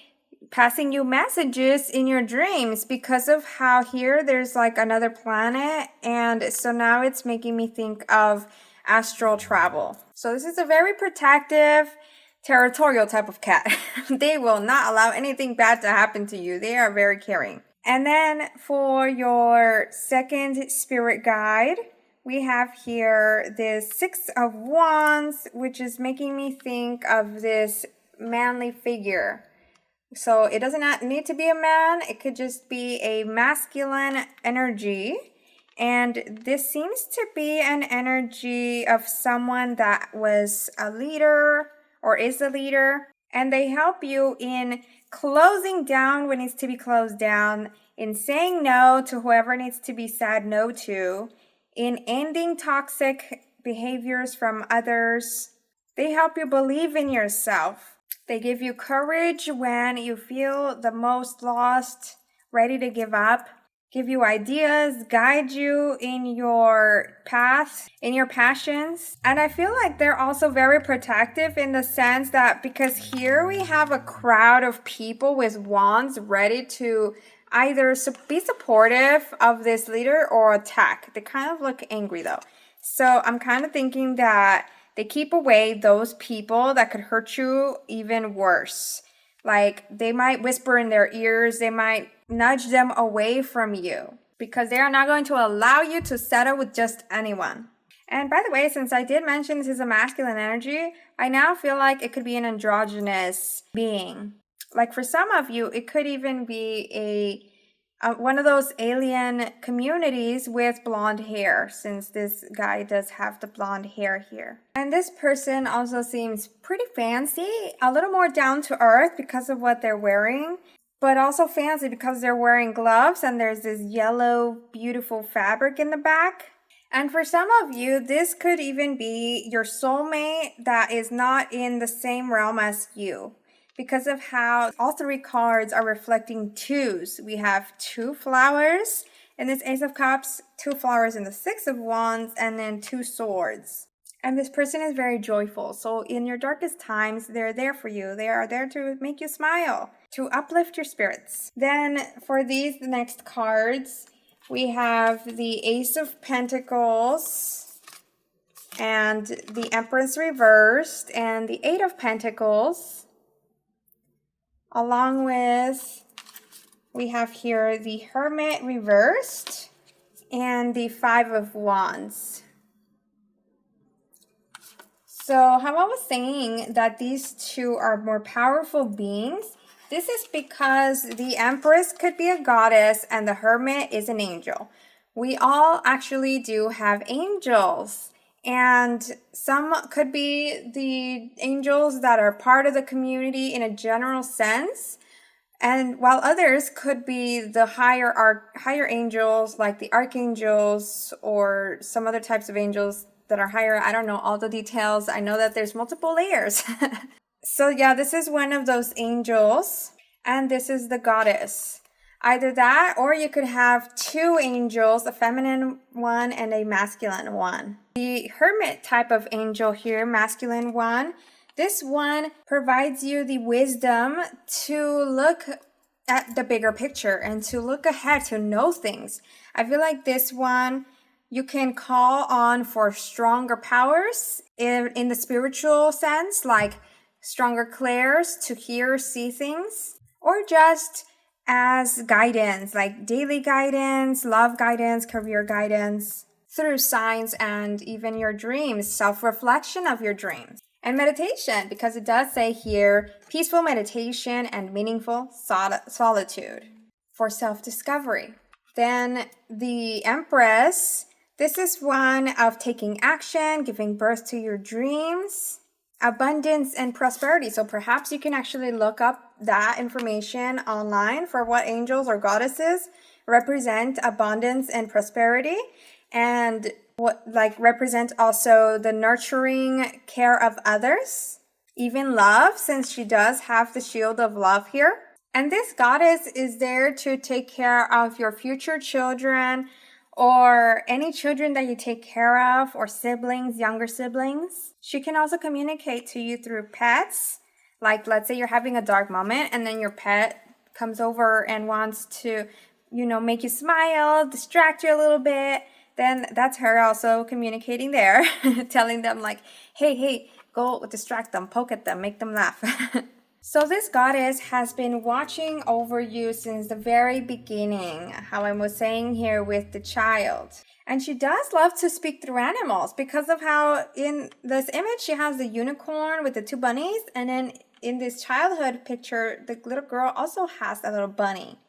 passing you messages in your dreams because of how here there's like another planet, and so now it's making me think of astral travel. So this is a very protective, territorial type of cat. They will not allow anything bad to happen to you. They are very caring. And then for your second spirit guide, we have here this Six of Wands, which is making me think of this manly figure. So it does not need to be a man. It could just be a masculine energy. And this seems to be an energy of someone that was a leader or is a leader. And they help you in closing down what needs to be closed down, in saying no to whoever needs to be said no to, in ending toxic behaviors from others. They help you believe in yourself. They give you courage when you feel the most lost, ready to give up. Give you ideas, guide you in your path, in your passions. And I feel like they're also very protective in the sense that because here we have a crowd of people with wands ready to either be supportive of this leader or attack. They kind of look angry though. So I'm kind of thinking that they keep away those people that could hurt you even worse. Like they might whisper in their ears, they might nudge them away from you because they are not going to allow you to settle with just anyone. And by the way, since I did mention this is a masculine energy, I now feel like it could be an androgynous being. Like for some of you, it could even be a one of those alien communities with blonde hair, since this guy does have the blonde hair here. And this person also seems pretty fancy, a little more down to earth because of what they're wearing, but also fancy because they're wearing gloves and there's this yellow, beautiful fabric in the back. And for some of you, this could even be your soulmate that is not in the same realm as you, because of how all three cards are reflecting twos. We have two flowers in this Ace of Cups, two flowers in the Six of Wands, and then two swords. And this person is very joyful. So in your darkest times, they're there for you. They are there to make you smile, to uplift your spirits. Then for the next cards, we have the Ace of Pentacles and the Empress reversed and the Eight of Pentacles. Along with, we have here the Hermit reversed and the Five of Wands. So how I was saying that these two are more powerful beings, this is because the Empress could be a goddess and the Hermit is an angel. We all actually do have angels. And some could be the angels that are part of the community in a general sense. And while others could be the higher angels, like the archangels or some other types of angels that are higher. I don't know all the details. I know that there's multiple layers. So yeah, this is one of those angels. And this is the goddess. Either that, or you could have two angels, a feminine one and a masculine one. The Hermit type of angel here, masculine one, this one provides you the wisdom to look at the bigger picture and to look ahead, to know things. I feel like this one, you can call on for stronger powers in the spiritual sense, like stronger clairs to hear, see things, or just as guidance, like daily guidance, love guidance, career guidance, through signs and even your dreams, self-reflection of your dreams. And meditation, because it does say here, peaceful meditation and meaningful solitude for self-discovery. Then the Empress, this is one of taking action, giving birth to your dreams, abundance and prosperity. So perhaps you can actually look up that information online for what angels or goddesses represent abundance and prosperity, and what represent also the nurturing care of others, even love, since she does have the shield of love here. And this goddess is there to take care of your future children or any children that you take care of, or siblings, younger siblings. She can also communicate to you through pets. Like, let's say you're having a dark moment and then your pet comes over and wants to, make you smile, distract you a little bit. Then that's her also communicating there, telling them like, hey, go distract them, poke at them, make them laugh. So this goddess has been watching over you since the very beginning, how I was saying here with the child. And she does love to speak through animals because of how in this image she has the unicorn with the two bunnies, and then in this childhood picture, the little girl also has a little bunny.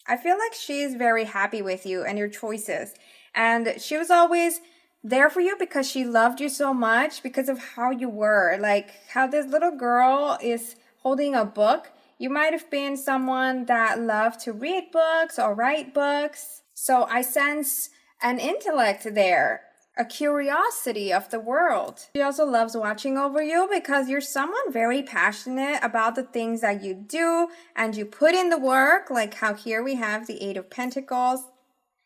I feel like she is very happy with you and your choices. And she was always there for you because she loved you so much because of how you were. Like how this little girl is holding a book. You might have been someone that loved to read books or write books. So I sense an intellect there, a curiosity of the world. She also loves watching over you because you're someone very passionate about the things that you do and you put in the work, like how here we have the Eight of Pentacles.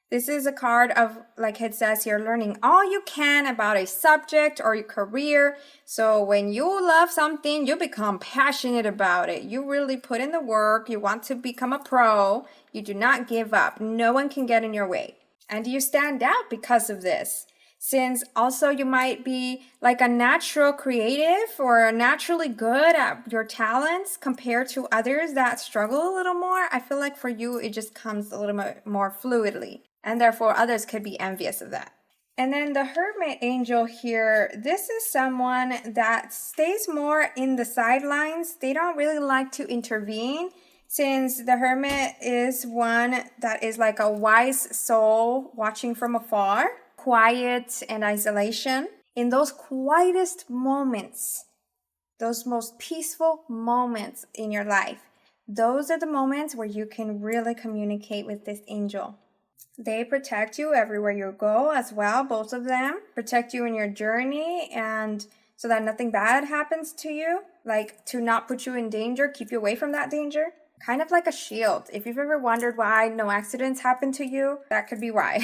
This is a card of, like it says here, learning all you can about a subject or your career. So when you love something, you become passionate about it. You really put in the work. You want to become a pro. You do not give up. No one can get in your way. And you stand out because of this. Since also you might be like a natural creative or naturally good at your talents compared to others that struggle a little more. I feel like for you, it just comes a little bit more fluidly. And therefore, others could be envious of that. And then the Hermit Angel here, this is someone that stays more in the sidelines. They don't really like to intervene, since the Hermit is one that is like a wise soul watching from afar, quiet and isolation. In those quietest moments, those most peaceful moments in your life, those are the moments where you can really communicate with this angel. They protect you everywhere you go as well, both of them. Protect you in your journey and so that nothing bad happens to you, like to not put you in danger, keep you away from that danger. Kind of like a shield. If you've ever wondered why no accidents happen to you, that could be why.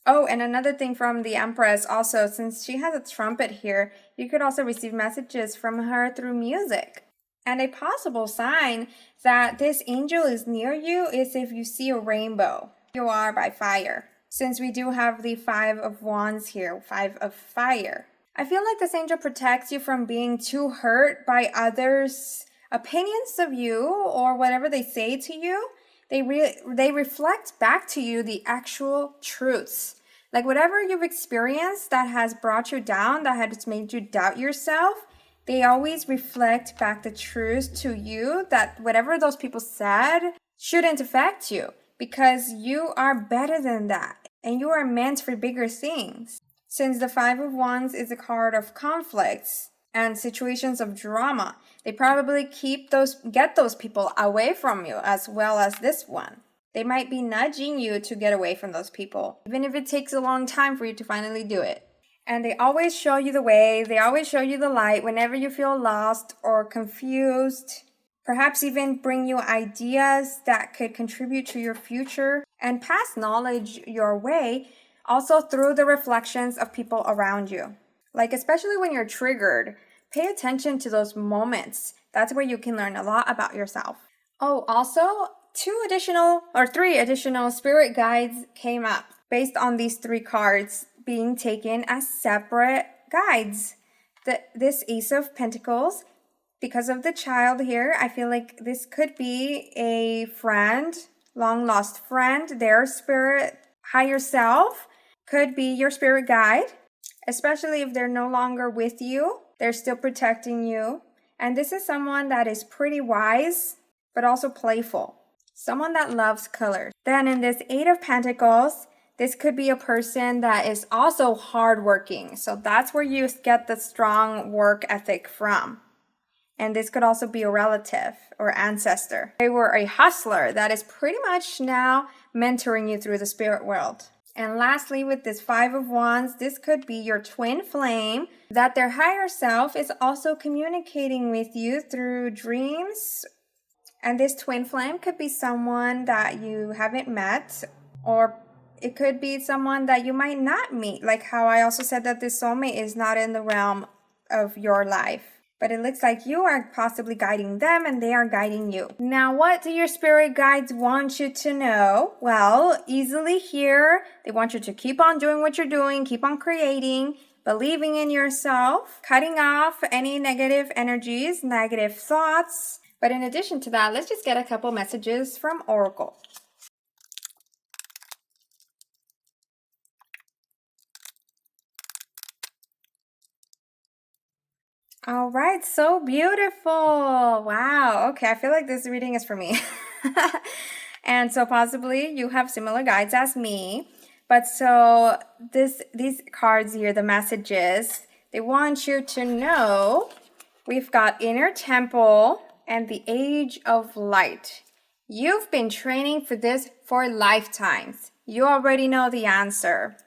Oh, and another thing from the Empress also, since she has a trumpet here, you could also receive messages from her through music. And a possible sign that this angel is near you is if you see a rainbow. You are by fire. Since we do have the Five of Wands here, Five of Fire. I feel like this angel protects you from being too hurt by others' opinions of you or whatever they say to you. They reflect back to you the actual truths. Like whatever you've experienced that has brought you down, that has made you doubt yourself, they always reflect back the truth to you that whatever those people said shouldn't affect you. Because you are better than that and you are meant for bigger things. Since the Five of Wands is a card of conflicts and situations of drama, they probably get those people away from you as well as this one. They might be nudging you to get away from those people, even if it takes a long time for you to finally do it. And they always show you the way, they always show you the light whenever you feel lost or confused. Perhaps even bring you ideas that could contribute to your future and pass knowledge your way, also through the reflections of people around you. Like especially when you're triggered, pay attention to those moments. That's where you can learn a lot about yourself. Oh, also 3 additional spirit guides came up based on these 3 cards being taken as separate guides. This Ace of Pentacles, because of the child here, I feel like this could be a friend, long lost friend, their spirit, higher self, could be your spirit guide, especially if they're no longer with you. They're still protecting you. And this is someone that is pretty wise, but also playful. Someone that loves colors. Then in this Eight of Pentacles, this could be a person that is also hardworking. So that's where you get the strong work ethic from. And this could also be a relative or ancestor. They were a hustler that is pretty much now mentoring you through the spirit world. And lastly, with this Five of Wands, this could be your twin flame, that their higher self is also communicating with you through dreams. And this twin flame could be someone that you haven't met, or it could be someone that you might not meet. Like how I also said that this soulmate is not in the realm of your life. But it looks like you are possibly guiding them and they are guiding you. Now, what do your spirit guides want you to know? Well, easily here, they want you to keep on doing what you're doing, keep on creating, believing in yourself, cutting off any negative energies, negative thoughts. But in addition to that, let's just get a couple messages from Oracle. All right, so beautiful. Wow. Okay, I feel like this reading is for me. And so possibly you have similar guides as me. But so these cards here, the messages, they want you to know we've got Inner Temple and the Age of Light. You've been training for this for lifetimes. You already know the answer.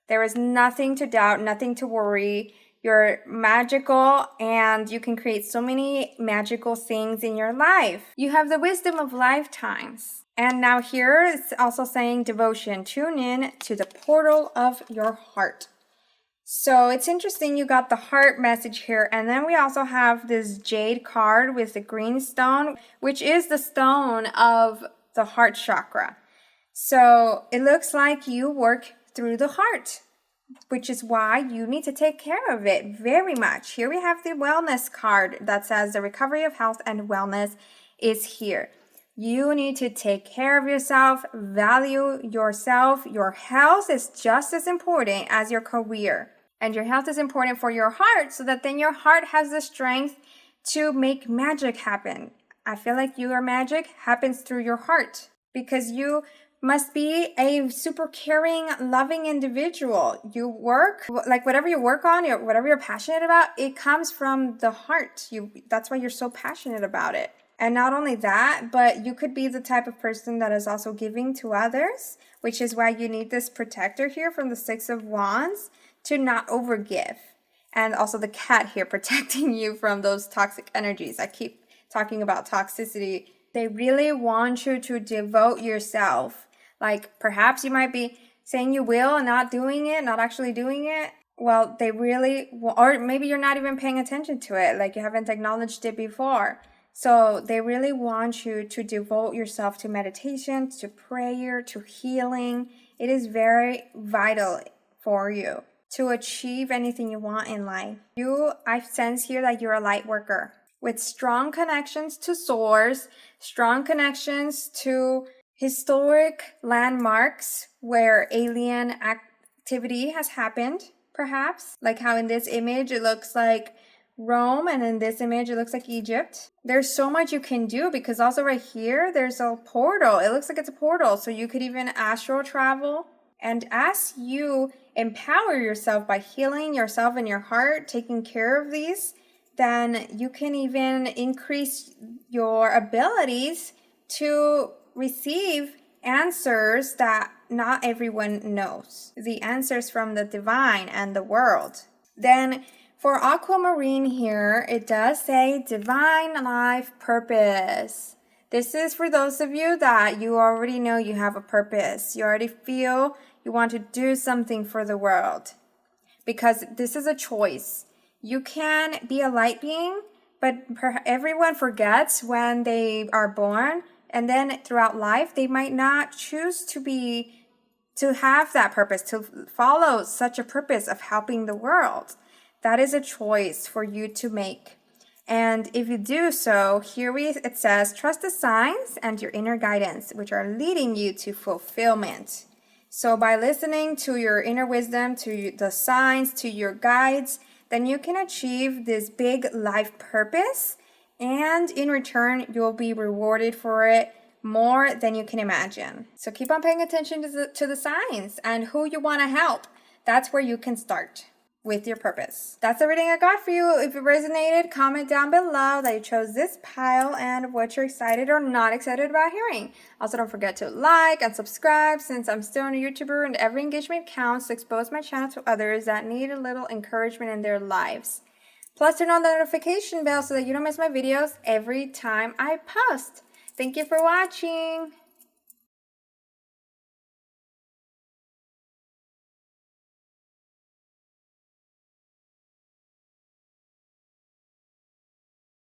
There is nothing to doubt, nothing to worry. You're magical and you can create so many magical things in your life. You have the wisdom of lifetimes. And now here it's also saying devotion. Tune in to the portal of your heart. So it's interesting you got the heart message here. And then we also have this jade card with the green stone, which is the stone of the heart chakra. So it looks like you work through the heart, which is why you need to take care of it very much. Here we have the wellness card that says the recovery of health and wellness is here. You need to take care of yourself, value yourself. Your health is just as important as your career. And your health is important for your heart so that then your heart has the strength to make magic happen. I feel like your magic happens through your heart because you must be a super caring, loving individual. You work, like whatever you work on, whatever you're passionate about, it comes from the heart. That's why you're so passionate about it. And not only that, but you could be the type of person that is also giving to others, which is why you need this protector here from the Six of Wands to not overgive. And also the cat here protecting you from those toxic energies. I keep talking about toxicity. They really want you to devote yourself. Like perhaps you might be saying you will and not doing it, not actually doing it. Well, they really, or maybe you're not even paying attention to it, like you haven't acknowledged it before. So they really want you to devote yourself to meditation, to prayer, to healing. It is very vital for you to achieve anything you want in life. I sense here that you're a light worker with strong connections to source, strong connections to historic landmarks where alien activity has happened, perhaps. Like how in this image it looks like Rome, and in this image it looks like Egypt. There's so much you can do because also right here there's a portal. It looks like it's a portal, so you could even astral travel. And as you empower yourself by healing yourself and your heart, taking care of these, then you can even increase your abilities to receive answers that not everyone knows. The answers from the divine and the world. Then for aquamarine here, it does say divine life purpose. This is for those of you that you already know you have a purpose. You already feel you want to do something for the world. Because this is a choice. You can be a light being, but everyone forgets when they are born. And then throughout life, they might not choose to have that purpose, to follow such a purpose of helping the world. That is a choice for you to make. And if you do so, it says, trust the signs and your inner guidance, which are leading you to fulfillment. So by listening to your inner wisdom, to the signs, to your guides, then you can achieve this big life purpose, and in return, you'll be rewarded for it more than you can imagine. So keep on paying attention to the signs and who you want to help. That's where you can start with your purpose. That's everything I got for you. If it resonated, comment down below that you chose this pile and what you're excited or not excited about hearing. Also, don't forget to like and subscribe, since I'm still a YouTuber and every engagement counts to expose my channel to others that need a little encouragement in their lives. Plus, turn on the notification bell so that you don't miss my videos every time I post. Thank you for watching.